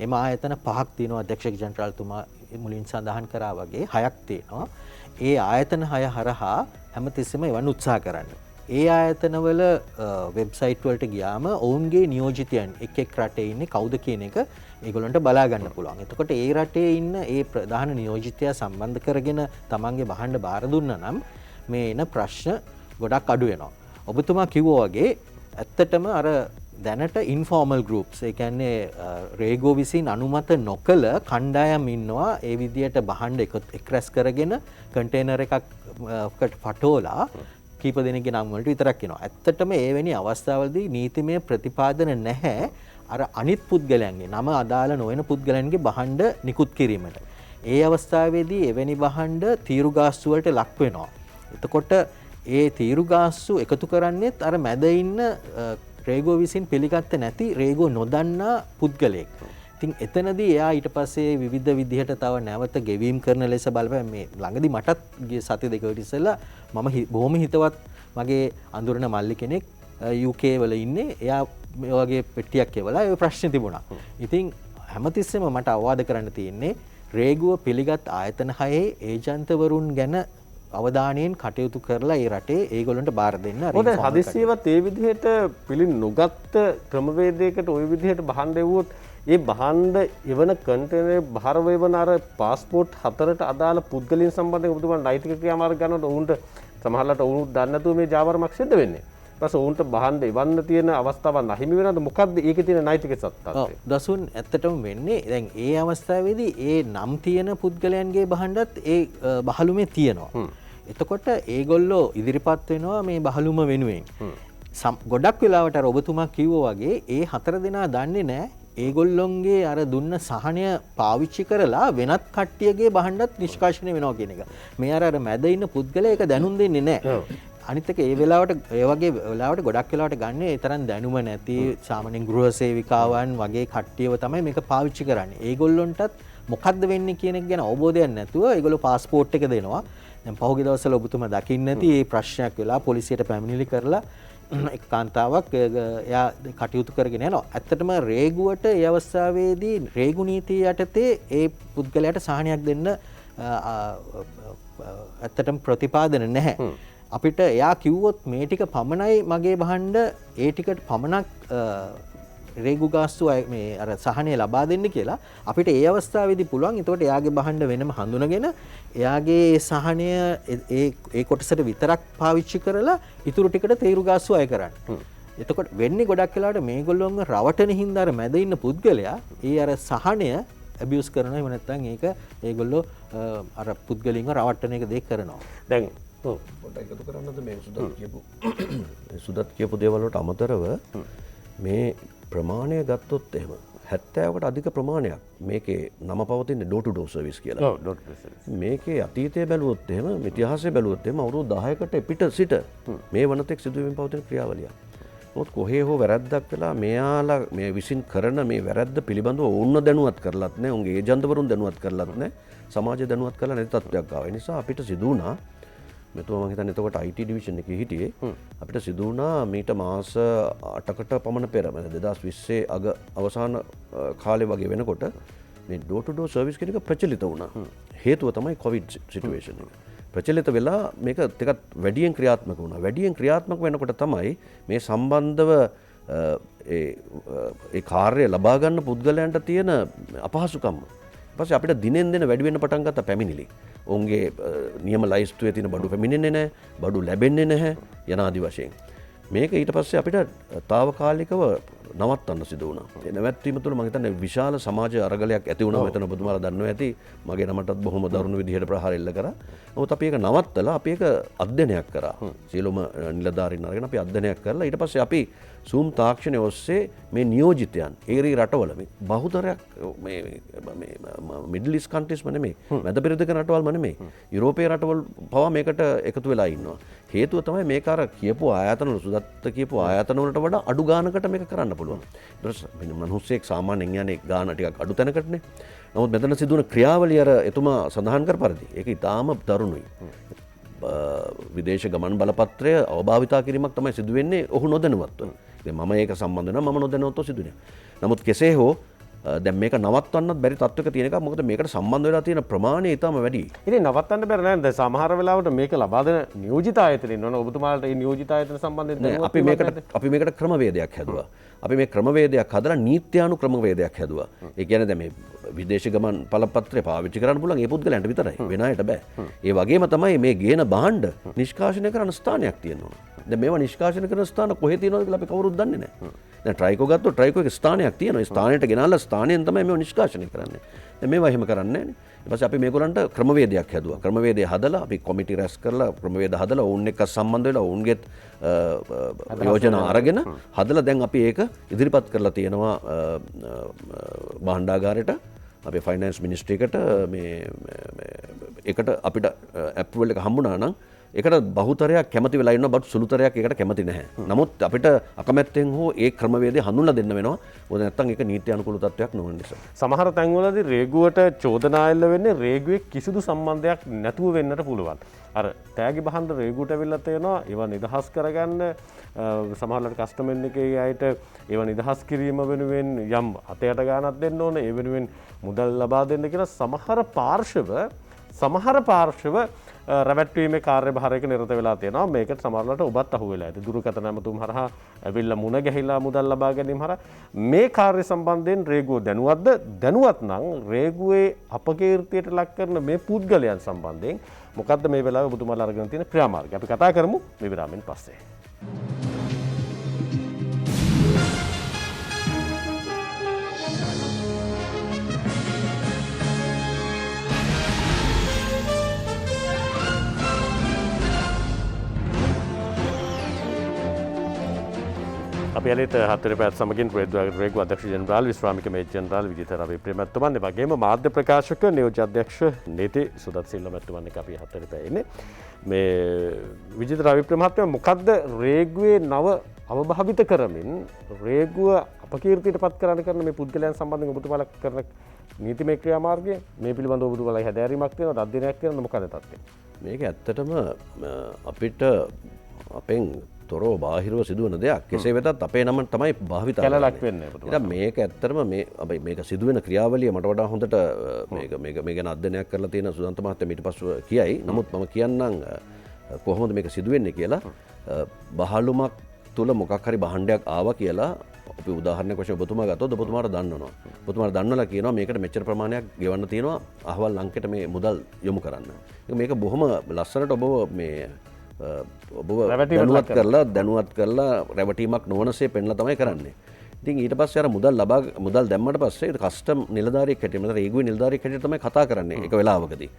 එම ආයතන 5ක් තියෙනවා. අධ්‍යක්ෂක ජනරාල්තුමා මුලින් සඳහන් කරා වගේ 6ක් තියෙනවා. ඒ ආයතන 6 හරහා හැමතිස්සෙම එවන්න උත්සාහ කරන්න. ඒ ආයතනවල වෙබ්සයිට් වලට ගියාම ඔවුන්ගේ නියෝජිතයන් එක් රටේ ඉන්නේ කවුද කියන එක ඒගොල්ලන්ට බලා ගන්න පුළුවන්. එතකොට ඒ රටේ ඉන්න ඒ ප්‍රධාන නියෝජිතයා සම්බන්ධ කරගෙන තමන්ගේ භාණ්ඩ බාර දුන්නා නම් මේ එන ප්‍රශ්න ගොඩක් අඩු වෙනවා. ඔබතුමා කිව්වා වගේ ඇත්තටම අර දැනට ඉන්ෆෝර්මල් ගෲප්ස් ඒ කියන්නේ රේගෝ විසින් අනුමත නොකළ කණ්ඩායම් ඉන්නවා. ඒ විදියට භාණ්ඩ එක් රැස් කරගෙන කන්ටේනර් එකකට පටෝලා කීප දෙනෙක්ගේ නම් වලට විතරක් එනවා. ඇත්තටම එවැනි අවස්ථාවලදී නීතිමය ප්‍රතිපාදන නැහැ අර අනිත් පුද්ගලයන්ගේ නම අදාළ නොවන පුද්ගලයන්ගේ භාණ්ඩ නිකුත් කිරීමට. ඒ අවස්ථාවේදී එවැනි භාණ්ඩ තීරු ගාස්තු වලට ලක් වෙනවා. එතකොට ඒ තීරු ගාස්තු එකතු කරන්නේත් අර මැද ඉන්න රේගෝ විසින් පිළිගත්තේ නැති රේගෝ නොදන්නා පුද්ගලයෙක්. ඉතින් එතනදී එයා ඊට පස්සේ විවිධ විදිහට තව නැවත ගෙවීම් කරන ලෙස බලපෑම මේ ළඟදී මටත් ගිය සති දෙකකට ඉස්සෙල්ලා මම බොහොම හිතවත් මගේ අඳුරන මල්ලි කෙනෙක් UK වල ඉන්නේ. එයා මේ වගේ පෙට්ටියක් එවලා ඒ ප්‍රශ්නේ තිබුණා. ඉතින් හැමතිස්සෙම මට අවවාද කරන්න තියෙන්නේ රේගුව පිළිගත් ආයතන 6 ඒජන්තවරුන් ගැන අවධානයෙන් කටයුතු කරලා ඒ රටේ ඒගොල්ලන්ට බාර දෙන්න. මොකද හදිස්සියවත් ඒ විදිහට පිළින් නොගත් ක්‍රමවේදයකට ওই විදිහට භාණ්ඩ එවුවොත් ඒ භාණ්ඩ එවන කන්ටේනර් භාර වේවන අර පාස්පෝර්ට් 4ට අදාළ පුද්ගලයන් සම්බන්ධයෙන් ඔබතුමාට නෛතික ක්‍රියාමාර්ග ගන්නකොට උන්ට සමහරවිට උන් දන්නේ නැතුව මේ ජාවාරමක් සිද්ධ වෙන්නේ. ඊපස්සේ උන්ට භාණ්ඩ එවන්න තියෙන අවස්ථාවක් නැහිමි වෙනවද? මොකද්ද ඒකේ තියෙන නෛතික සත්‍යය? දසුන් ඇත්තටම වෙන්නේ දැන් ඒ අවස්ථාවේදී ඒ නම් තියෙන පුද්ගලයන්ගේ භාණ්ඩත් ඒ බහලුමේ තියෙනවා. එතකොට ඒගොල්ලෝ ඉදිරිපත් වෙනවා මේ බහලුම වෙනුවෙන්. ගොඩක් වෙලාවට අර ඔබතුමා කිව්වා වගේ ඒ 4 දෙනා දන්නේ නැහැ ඒගොල්ලොන්ගේ අර දුන්න සහනය පාවිච්චි කරලා වෙනත් කට්ටියගේ භාණ්ඩත් නිෂ්කාශනය වෙනවා කියන එක. මේ අර මැද ඉන්න පුද්ගලයා ඒක දැනුම් දෙන්නේ නැහැ. අනිත් එක ඒ වෙලාවට ඒ වගේ වෙලාවට ගොඩක් වෙලාවට ගන්න ඒ තරම් දැනුම නැති සාමාන්‍යයෙන් ගෘහ සේවිකාවන් වගේ කට්ටියව තමයි මේක පාවිච්චි කරන්නේ. ඒගොල්ලොන්ටත් මොකද්ද වෙන්නේ කියන එක ගැන අවබෝධයක් නැතුව ඒගොල්ලෝ පාස්පෝර්ට් එක දෙනවා. දැන් පහුගිය දවස්වල ඔබතුමා දකින්න නැති මේ ප්‍රශ්නයක් වෙලා පොලිසියට පැමිණිලි කරලා එක් කාන්තාවක් එයා කටයුතු කරගෙන යනවා. ඇත්තටම රේගුවට ඒ අවස්ථාවේදී රේගු නීතිය යටතේ ඒ පුද්ගලයාට සහනයක් දෙන්න ඇත්තටම ප්‍රතිපාදන නැහැ. අපිට එයා කිව්වොත් මේ ටික පමණයි මගේ භාණ්ඩ ඒ ටිකට පමණක් රේගු ගාස්තු මේ අර සහනය ලබා දෙන්න කියලා අපිට ඒ අවස්ථාවේදී පුළුවන්. එතකොට එයාගේ භාණ්ඩ වෙනම හඳුනගෙන එයාගේ සහනය ඒ කොටසට විතරක් පාවිච්චි කරලා ඉතුරු ටිකට තීරු ගාස්තු අය කරන්න. එතකොට වෙන්නේ ගොඩක් වෙලාවට මේගොල්ලෝන්ව රවටන හින්දා අර මැද ඉන්න පුද්ගලයා ඒ අර සහනය ඇබියුස් කරනවා. එහෙම නැත්නම් ඒක ඒගොල්ලෝ අර පුද්ගලින්ව රවටන එක දෙයක් කරනවා. දැන් පොඩ්ඩක් එකතු කරන්නද මේ සුදත් කියපු දේවල් වලට අමතරව මේ ප්‍රමාණය ගත්තොත් එහෙම 70කට අධික ප්‍රමාණයක් මේකේ නම පවතින ඩෝ ටු ඩෝ සර්විස් කියලා. මේකේ අතීතය බැලුවොත් එහෙම ඉතිහාසය බැලුවොත් එහෙම අවුරුදු 10කට පිට සිට මේ වනතෙක් සිදුවීම පවතින ක්‍රියාවලියක්. මොකද කොහේ හෝ වැරැද්දක් වෙලා මෙයාලා මේ විසින් කරන මේ වැරැද්ද පිළිබඳව ඔවුන්ව දැනුවත් කරලත් නැහැ, උන්ගේ ඒජන්තවරුන් දැනුවත් කරලත් නැහැ, සමාජය දැනුවත් කරලා නැති තත්ත්වයක් ආවා. ඒ නිසා අපිට සිදු වුණා මෙතුමා මම හිතන්නේ එතකොට IT ඩිවිෂන් එකේ හිටියේ අපිට සිදු වුණා මීට මාස 8කට පමණ පෙර 2020 අග අවසාන කාලේ වගේ වෙනකොට මේ ඩෝ ටු ඩෝ සර්විස් කියන එක ප්‍රචලිත වුණා. හේතුව තමයි කොවිඩ් සිටුේෂන් එක. ප්‍රචලිත වෙලා මේක ටිකක් වැඩියෙන් ක්‍රියාත්මක වුණා. වැඩියෙන් ක්‍රියාත්මක වෙනකොට තමයි මේ සම්බන්ධව ඒ කාර්ය ලබා ගන්න පුද්ගලයන්ට තියෙන අපහසුකම් ඊපස්සේ අපිට දිනෙන් දින වැඩි වෙන්න පටන් ගත්ත පැමිණිලි. ඔවුන්ගේ නියම ලයිස්තුවේ තියෙන බඩු පැමිණෙන්නේ නැහැ, බඩු ලැබෙන්නේ නැහැ යනාදි වශයෙන්. මේක ඊට පස්සේ අපිට తాවකාලිකව නවත්තන්න සිදු වුණා. ඒ නැවැත්වීම තුළ මම හිතන්නේ විශාල සමාජ අරගලයක් ඇති වුණා. මෙතන ඔබතුමාලා දන්නවා ඇති. මගේ නමටත් බොහොම දරුණු විදිහට ප්‍රහාර එල්ල කරා. නමුත් අපි ඒක නවත්තලා අපි ඒක අධ්‍යයනයක් කරා. සියලුම නිලධාරීන් අරගෙන අපි අධ්‍යයනයක් කරලා ඊට පස්සේ අපි Zoom තාක්ෂණය ඔස්සේ මේ නියෝජිතයන් ඒරී රටවල මේ බහුතරයක් මේ මිඩල් ඊස්ට් කන්ට්‍රීස්ම නෙමෙයි, මැද පෙරදිග රටවල්ම නෙමෙයි, යුරෝපීය රටවල් පවා මේකට එකතු වෙලා ඉන්නවා. හේතුව තමයි මේක අර කියපු ආයතන වල සුදත්ත කියපු ආයතන වලට වඩා අඩු ගානකට මේක කරන්න පුළුවන්. ඊට මිනිස්සෙක් සාමාන්‍යයෙන් යන්නේ ගාන ටිකක් අඩු තැනකටනේ. නමුත් මෙතන සිදුවන ක්‍රියාවලිය අර එතුමා සඳහන් කර පරිදි ඒක ඉතාම දරුණුයි. විදේශ ගමන් බලපත්‍රය අවභාවිතා කිරීමක් තමයි සිදු වෙන්නේ ඔහු නොදැනුවත්ව. මම ඒක සම්බන්ධ වෙනවා, මම නොදැනුවත්ව සිදුනේ. නමුත් කෙසේ හෝ දැන් මේක නවත්වන්නත් බැරි තත්ත්වයක තියෙන එක. මොකද මේකට සම්බන්ධ වෙලා තියෙන ප්‍රමාණය ඉතාම වැඩි. ඉතින් නවත්තන්න බැරි නෑ. දැන් සමහර වෙලාවට මේක ලබා දෙන නියෝජිත ආයතන ඉන්නවනේ. ඔබතුමාලට මේ නියෝජිත ආයතන සම්බන්ධයෙන් අපි මේකට ක්‍රමවේදයක් හැදුවා. අපි මේ ක්‍රමවේදයක් හදලා නීත්‍යානුක්‍රමවේදයක් හැදුවා. ඒ කියන්නේ දැන් මේ විදේශ ගමන් බලපත්‍රය පාවිච්චි කරන්න පුළුවන් ඒ පුද්ගලයන්ට විතරයි. වෙන අයට බෑ. ඒ වගේම තමයි මේ ගේන භාණ්ඩ නිෂ්කාශනය කරන ස්ථානයක් තියෙනවා. දැන් මේවා නිෂ්කාශනය කරන ස්ථාන කොහේ තියෙනවද කියලා අපි කවුරුත් දන්නේ නැහැ. දැන් ට්‍රයිකෝ ගත්තොත් ට්‍රයිකෝ එකේ ස්ථානයක් තියෙනවා. ඒ ස්ථානයට ගෙනාලා ස්ථානයෙන් තමයි මේවා නිෂ්කාශනය කරන්නේ. දැන් මේවා එහෙම කරන්නේ නැහැ නේ. ඊට පස්සේ අපි මේගොල්ලන්ට ක්‍රමවේදයක් හැදුවා. ක්‍රමවේදය හදලා අපි කොමිටි රැස් කරලා ක්‍රමවේද හදලා ඔවුන් එක්ක සම්බන්ධ වෙලා ඔවුන්ගේත් යෝජනා අරගෙන හදලා දැන් අපි ඒක ඉදිරිපත් කරලා තියෙනවා භාණ්ඩාගාරයට, අපේ ෆයිනෑන්ස් මිනිස්ට්‍රියකට. මේ ඒකට අපිට ඇප්‍රූවල් එක හම්බුණා නම් ඒකට බහුතරයක් කැමති වෙලා ඉන්නවා, බට් සුළුතරයක් ඒකට කැමති නැහැ. නමුත් අපිට අකමැත්තෙන් හෝ ඒ ක්‍රමවේදය හඳුන්ලා දෙන්න වෙනවා. මොකද නැත්තම් ඒක නීති අනුකූල තත්ත්වයක් නොවන නිසා. සමහර තැන්වලදී රේගුවට චෝදනා එල්ල වෙන්නේ රේගුවේ කිසිදු සම්බන්ධයක් නැතුව වෙන්නට පුළුවන්. අර තෑගි බහන්ද රේගුවට ඇවිල්ලා තියෙනවා. ඒවා නිදහස් කරගන්න සමහරවිට කස්ටමර් එකේ අයට ඒවා නිදහස් කිරීම වෙනුවෙන් යම් අතයට ගානක් දෙන්න ඕන. ඒ වෙනුවෙන් මුදල් ලබා දෙන්න කියලා සමහර පාර්ශව රැවැට්වීමේ කාර්යභාරයක නිරත වෙලා තියෙනවා. මේකට සමහරවිට ඔබත් අහු වෙලා ඇති. දුරකථන ඇමතුම් හරහා ඇවිල්ලා මුණ ගැහිලා මුදල් ලබා ගැනීම හරහා මේ කාර්ය සම්බන්ධයෙන් රේගුව දැනුවත්ද? දැනුවත් නම් රේගුවේ අපකීර්තියට ලක් කරන මේ පුද්ගලයන් සම්බන්ධයෙන් මොකද්ද මේ වෙලාවේ ඔබතුමාලා අරගෙන තියෙන ක්‍රියාමාර්ගය? අපි කතා කරමු මේ විරාමෙන් පස්සේ. අපි අලෙත් හතර පැත් සමගින් රේගු අධ්‍යක්ෂ ජනරාල් විශ්‍රාමික මේජර් ජනරාල් විජිත රවි ප්‍රේමතුමන්, ඒ වගේම මාධ්‍ය ප්‍රකාශක නියෝජ්‍ය අධ්‍යක්ෂ නීති සුදත් සිල්වා මැතිතුමන් එක්ක අපි හතර පැය ඉන්නේ. මේ විජිත රවි ප්‍රේම මහත්මයා මොකද්ද රේගුවේ නව අවභාවිත කරමින් රේගුව අපකීර්තියට පත් කරන මේ පුද්ගලයන් සම්බන්ධයෙන් ඔබතුමාලා කරන නීතිමය ක්‍රියාමාර්ගය මේ පිළිබඳව ඔබතුමාලා හැදෑරීමක් තියෙනවද? අධ්‍යයනයක් කරනවද? මොකද තත්ත්වය? මේක ඇත්තටම අපිට අපෙන් තොරව බාහිරව සිදුවන දෙයක්. කෙසේ වෙතත් අපේ නම තමයි භාවිත කැලලක් වෙන්නේ. ඉතින් මේක ඇත්තටම මේක සිදුවෙන ක්‍රියාවලිය මට වඩා හොඳට මේ ගැන අධ්‍යයනයක් කරලා තියෙන සුදන්ත මහත්තයා ඊට පස්සෙ කියයි. නමුත් මම කියන්නම් කොහොමද මේක සිදුවෙන්නේ කියලා. බහලුමක් තුල මොකක් හරි භාණ්ඩයක් ආවා කියලා අපි උදාහරණයක් වශයෙන් ඔබතුමා ගත්තොත් ඔබතුමාට දන්නවා. ඔබතුමාට දන්නලා කියනවා මේකට මෙච්චර ප්‍රමාණයක් ගෙවන්න තියෙනවා අහවල් ලංකෙට මේ මුදල් යොමු කරන්න. මේක බොහොම ලස්සනට ඔබ මේ ඔබ දැනුවත් කරලා රැවටීමක් නොවනසේ පෙන්ලා තමයි කරන්නේ. ඉතින් ඊට පස්සේ අර මුදල් දැම්මට පස්සේ කස්ටම් නිලධාරියෙක් හැටියට මත රේගුවේ නිලධාරියෙක් හැටියට තමයි කතා කරන්නේ එක වෙලාවකදී.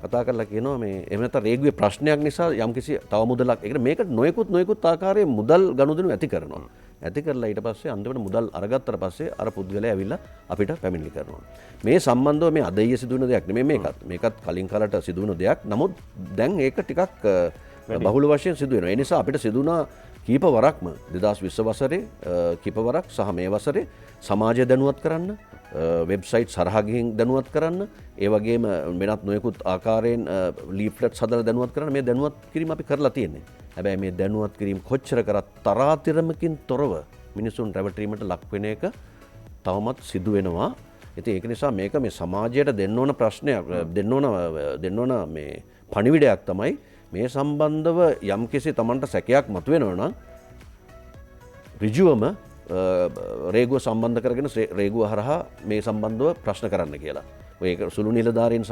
කතා කරලා කියනවා මේ එහෙම නැත්නම් රේගුවේ ප්‍රශ්නයක් නිසා යම්කිසි තව මුදලක්. ඒකට මේක නොයෙකුත් ආකාරයේ මුදල් ගනුදෙනු ඇති කරනවා. ඇති කරලා ඊට පස්සේ අන්තිමට මුදල් අරගත්තට පස්සේ අර පුද්ගලයා ඇවිල්ලා අපිට පැමිණිලි කරනවා. මේ සම්බන්ධව මේ අද ඊයේ සිදුවන දෙයක් නෙමෙයි මේකත්. මේකත් කලින් කාලට සිදුවන දෙයක්. නමුත් දැන් ඒක ටිකක් බහුල වශයෙන් සිදු වෙනවා. ඒ නිසා අපිට සිදුණා කීප වරක්ම 2020 වසරේ කීප වරක් සහ මේ වසරේ සමාජය දැනුවත් කරන්න, වෙබ්සයිට් සරහා ගිහින් දැනුවත් කරන්න, ඒ වගේම වෙනත් නොයෙකුත් ආකාරයෙන් ලීෆ්ලට්ස් හදලා දැනුවත් කරන්න මේ දැනුවත් කිරීම අපි කරලා තියෙන්නේ. හැබැයි මේ දැනුවත් කිරීම කොච්චර කරත් තරාතිරමකින් තොරව මිනිසුන් රැවටීමට ලක් වෙන එක තවමත් සිදු වෙනවා. ඉතින් ඒක නිසා මේක මේ සමාජයට දෙන්න ඕන ප්‍රශ්නයක්, දෙන්න ඕන මේ පණිවිඩයක් තමයි මේ සම්බන්ධව යම්කිසි Tamanට සැකයක් මතුවෙනවා නම් ඍජුවම රේගුව සම්බන්ධ කරගෙන රේගුව හරහා මේ සම්බන්ධව ප්‍රශ්න කරන්න කියලා. ඔය සුළු නිලධාරීන්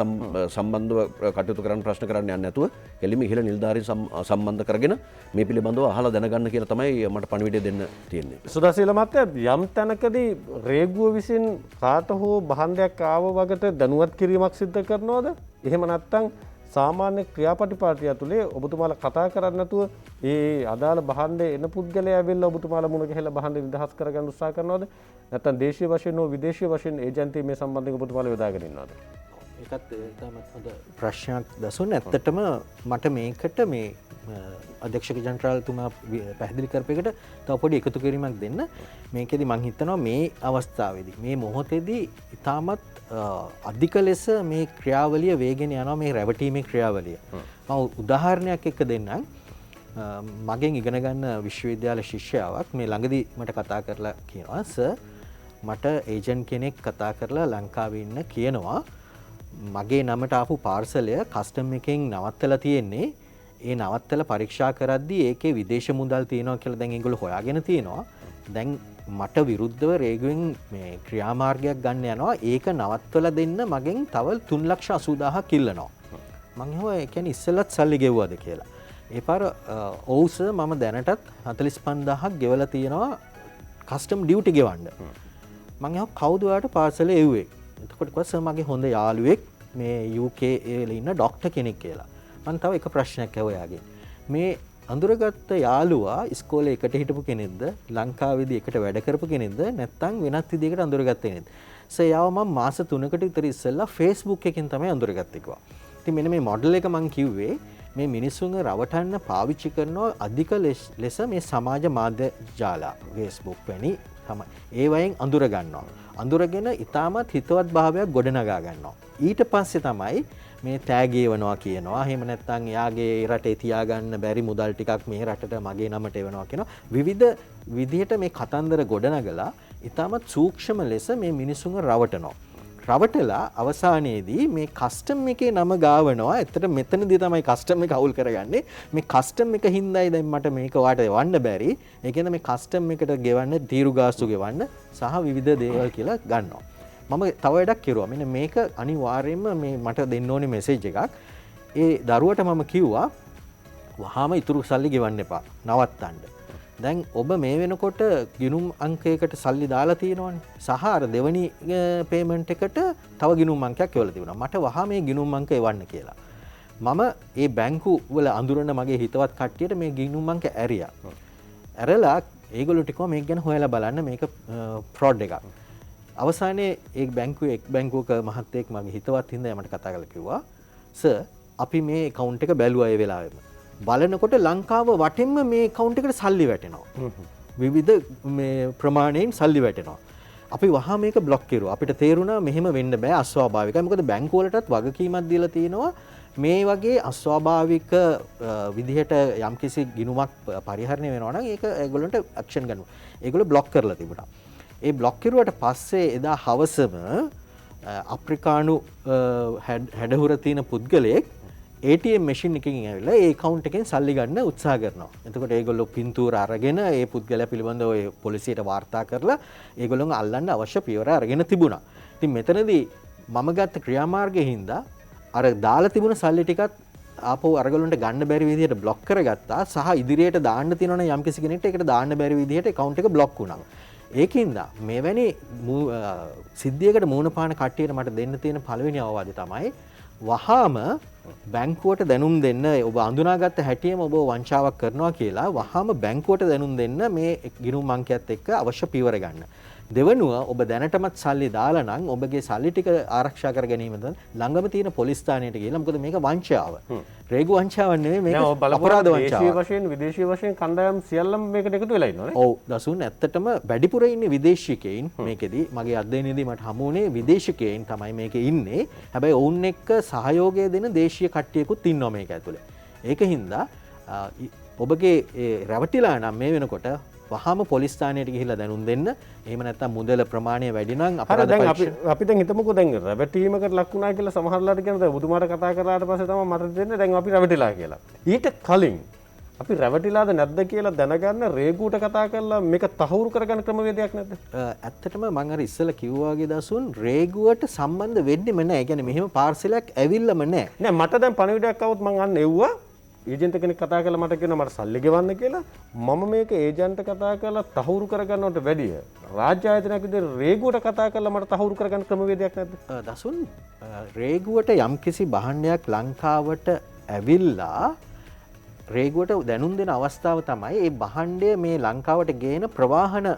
සම්බන්ධව කටයුතු කරන්න ප්‍රශ්න කරන්න යන්නේ නැතුව එළිම ඉහළ නිලධාරීන් සම්බන්ධ කරගෙන මේ පිළිබඳව අහලා දැනගන්න කියලා තමයි මට පණිවිඩය දෙන්න තියෙන්නේ. සුදාසීල මහත්තයා යම් තැනකදී රේගුව විසින් කාට හෝ භාණ්ඩයක් ආව වගට දැනුවත් කිරීමක් සිද්ධ කරනවද? එහෙම නැත්නම් සාමාන්‍ය ක්‍රියාපටිපාටිය තුළේ ඔබතුමාලා කතා කරන්නේ නැතුව ඒ අදාළ භාණ්ඩේ එන පුද්ගලයා ඇවිල්ලා ඔබතුමාලා මුණ ගැහිලා භාණ්ඩේ නිදහස් කරගන්න උත්සාහ කරනවද? නැත්නම් දේශීය වශයෙන් හෝ විදේශීය වශයෙන් ඒජන්ටි මේ සම්බන්ධයෙන් ඔබතුමාලා යොදාගෙන ඉන්නවද? ඒකත් ඉතාමත් හොඳ ප්‍රශ්නයක් දසුන්. ඇත්තටම මට මේකට මේ අධ්‍යක්ෂක ජනරාල්තුමා පැහැදිලි කරපු එකට තව පොඩි එකතු කිරීමක් දෙන්න. මේකෙදි මම හිතනවා මේ අවස්ථාවේදී මේ මොහොතේදී ඉතාමත් අධික ලෙස මේ ක්‍රියාවලිය වේගෙන යනවා, මේ රැවටීමේ ක්‍රියාවලිය. මම උදාහරණයක් එක්ක දෙන්නම්. මගෙන් ඉගෙන ගන්න විශ්වවිද්‍යාල ශිෂ්‍යාවක් මේ ළඟදී මට කතා කරලා කියනවා, සර් මට ඒජන්ට් කෙනෙක් කතා කරලා ලංකාවේ ඉන්න කියනවා මගේ නමට ආපු පාර්සලය කස්ටම් එකෙන් නවත්තලා තියෙන්නේ. ඒ නවත්තලා පරීක්ෂා කරද්දී ඒකේ විදේශ මුදල් තියෙනවා කියලා දැන් ඒගොල්ලෝ හොයාගෙන තියෙනවා. දැන් මට විරුද්ධව රේගුවෙන් මේ ක්‍රියාමාර්ගයක් ගන්න යනවා. ඒක නවත්තලා දෙන්න මගෙන් තව 3,80,000ක් ඉල්ලනවා. මං හිතුවා ඒ කියන්නේ ඉස්සෙල්ලත් සල්ලි ගෙවුවද කියලා. ඒ පාර ඔව් සර් මම දැනටත් 45,000ක් ගෙවලා තියෙනවා කස්ටම් ඩියුටි ගෙවන්න. මං හිතුවා කවුද ඔයාලට පාර්සල එව්වේ? එතකොට කිව්වා සර් මගේ හොඳ යාළුවෙක් මේ UK වල ඉන්න ડોක්ටර් කෙනෙක් කියලා. මම තව එක ප්‍රශ්නයක් ඇහුවා යාගෙන්. මේ අඳුරගත්ත යාළුවා ඉස්කෝලේ එකට හිටපු කෙනෙක්ද, ලංකාවේදී එකට වැඩ කරපු කෙනෙක්ද, නැත්නම් වෙනත් විදිහකට අඳුරගත්ත කෙනෙක්ද? සර් යාව මම මාස 3කට විතර ඉස්සෙල්ලා Facebook එකෙන් තමයි අඳුරගත්තේ කිව්වා. ඉතින් මෙන්න මේ මොඩල් එක මම කිව්වේ මේ මිනිස්සුන්ව රවටන්න පාවිච්චි කරන අධික ලෙස මේ සමාජ මාධ්‍ය ජාල Facebook වැනි තමයි. ඒ වයින් අඳුර ගන්නවා. අඳුරගෙන ඉතාමත් හිතවත් භාවයක් ගොඩනගා ගන්නවා. ඊට පස්සේ තමයි මේ තෑගේවනවා කියනවා. එහෙම නැත්නම් යාගේ රටේ තියාගන්න බැරි මුදල් ටිකක් මේ රටට මගේ නමට එවනවා කියනවා. විවිධ විදිහට මේ කතන්දර ගොඩනගලා ඉතාමත් සූක්ෂම ලෙස මේ මිනිසුන්ව රවටනවා. රවටලා අවසානයේදී මේ කස්ටම් එකේ නම ගාවනවා. ඇත්තට මෙතනදී තමයි කස්ටම් එක අවුල් කරගන්නේ. මේ කස්ටම් එක හින්දායි දැන් මට මේක වාට එවන්න බැරි. ඒ කියන්නේ මේ කස්ටම් එකට ගෙවන්න තීරු ගාස්තු ගෙවන්න සහ විවිධ දේවල් කියලා ගන්නවා. මම තව වැඩක් කෙරුවා. මෙන්න මේක අනිවාර්යයෙන්ම මේ මට දෙන්න ඕනේ මෙසේජ් එකක්. ඒ දරුවට මම කිව්වා වහාම ඉතුරු සල්ලි ගෙවන්න එපා. නවත්තන්න. දැන් ඔබ මේ වෙනකොට ගිණුම් අංකයකට සල්ලි දාලා තියෙනවනේ. සහ අර දෙවනි පේමන්ට් එකට තව ගිණුම් අංකයක් එවලා තිබුණා. මට වහා මේ ගිණුම් අංක එවන්න කියලා. මම ඒ බැංකු වල අඳුරන මගේ හිතවත් කට්ටියට මේ ගිණුම් අංක ඇරියා. ඇරලා ඒගොල්ලෝ ටිකව මේක ගැන හොයලා බලන්න මේක ෆ්‍රොඩ් එකක්. අවසානයේ ඒ බැංකුවේ එක් බැංකුවක මහත්තයෙක් මගේ හිතවත් හින්දා මට කතා කරලා කිව්වා සර් අපි මේ account එක බැලුවා ඒ වෙලාවෙම. බලනකොට ලංකාව වටෙන්ම මේ account එකට සල්ලි වැටෙනවා. විවිධ මේ ප්‍රමාණයෙන් සල්ලි වැටෙනවා. අපි වහා මේක බ්ලොක් කරුවා. අපිට තේරුණා මෙහෙම වෙන්න බෑ අස්වාභාවිකයි. මොකද බැංකු වලටත් වගකීමක් දීලා තියෙනවා මේ වගේ අස්වාභාවික විදිහට යම්කිසි ගිණුමක් පරිහරණය වෙනවා නම් ඒක ඒගොල්ලන්ට ඇක්ෂන් ගන්නවා. ඒගොල්ලෝ බ්ලොක් කරලා තිබුණා. ඒ බ්ලොක් කරුවට පස්සේ එදා හවසම අප්‍රිකානු හැඩහුර තියෙන පුද්ගලයෙක් ATM මැෂින් එකකින් ඇවිල්ලා ඒ account එකෙන් සල්ලි ගන්න උත්සාහ කරනවා. එතකොට ඒගොල්ලෝ පින්තූර අරගෙන ඒ පුද්ගලයා පිළිබඳව ඔය පොලිසියට වාර්තා කරලා ඒගොල්ලෝන් අල්ලන්න අවශ්‍ය පියවර අරගෙන තිබුණා. ඉතින් මෙතනදී මම ගත්ත ක්‍රියාමාර්ගයේ හින්දා අර දාලා තිබුණ සල්ලි ටිකත් ආපහු අරගලුන්ට ගන්න බැරි විදිහට බ්ලොක් කරගත්තා. සහ ඉදිරියට දාන්න තියෙනවනේ යම් කිසි කෙනෙක්ට ඒකට දාන්න බැරි විදිහට account එක බ්ලොක් වුණා. ඒකින්ද මෙවැනි සිද්ධියකට මූණ පාන කට්ටියට මට දෙන්න තියෙන පළවෙනි අවවාදය තමයි වහාම බැංකුවට දැනුම් දෙන්න ඔබ අඳුනාගත්ත හැටියම ඔබ වංචාවක් කරනවා කියලා වහාම බැංකුවට දැනුම් දෙන්න මේ ගිණුම් අංකයත් එක්ක අවශ්‍ය පියවර ගන්න. දෙවනුව ඔබ දැනටමත් සල්ලි දාලා නම් ඔබගේ සල්ලි ටික ආරක්ෂා කර ගැනීමද ළඟම තියෙන පොලිස් ස්ථානයට ගිහලා මොකද මේක වංචාව. රේගු වංචාවක් නෙමෙයි මේක අපරාධ වංචාවක්. දේශීය වශයෙන් විදේශීය වශයෙන් කණ්ඩායම් සියල්ලම මේකට එකතු වෙලා ඉන්නවනේ. ඔව් දසුන් ඇත්තටම වැඩිපුර ඉන්නේ විදේශිකයින් මේකෙදි මගේ අධ්‍යයනයේදී මට හමු වුණේ විදේශිකයින් තමයි මේකේ ඉන්නේ. හැබැයි ඔවුන් එක්ක සහයෝගය දෙන දේශීය කට්ටියකුත් ඉන්නවා මේක ඇතුලේ. ඒක හින්දා ඔබගේ රැවටිලා නම් මේ වෙනකොට වහාම පොලිස් ස්ථානයට ගිහිල්ලා දැනුම් දෙන්න. එහෙම නැත්නම් මුදල ප්‍රමාණය වැඩි නම් අපරාධ පරීක්ෂණ අපි දැන් හිතමුකෝ දැන් රැවටීමකට ලක් වුණා කියලා සමහරලාට කියන දැන් ඔබතුමාට කතා කරලාට පස්සේ තමයි මට දෙන්නේ දැන් අපි රැවටිලා කියලා. ඊට කලින් අපි රැවටිලාද නැද්ද කියලා දැනගන්න රේගුවට කතා කරලා මේක තහවුරු කරගන්න ක්‍රමවේදයක් නැද්ද? ඇත්තටම මම අර ඉස්සෙල්ලා කිව්වා වගේ දසුන් රේගුවට සම්බන්ධ වෙන්නෙම නැහැ. ඒ කියන්නේ මෙහෙම පාර්සලයක් ඇවිල්ලාම නැහැ. නෑ මට දැන් පණිවිඩයක් આવුත් මං අන්න එව්වා. ඒජන්ට් කෙනෙක් කතා කරලා මට කියනවා මට සල්ලි ගෙවන්න කියලා. මම මේක ඒජන්ට් කතා කරලා තහවුරු කරගන්නවට වැඩිය රාජ්‍ය ආයතනයක් විදිහට රේගුවට කතා කරලා මට තහවුරු කරගන්න ක්‍රමවේදයක් නැද්ද? දසුන් රේගුවට යම්කිසි භාණ්ඩයක් ලංකාවට ඇවිල්ලා රේගුවට දැනුම් දෙන අවස්ථාව තමයි ඒ භාණ්ඩය මේ ලංකාවට ගේන ප්‍රවාහන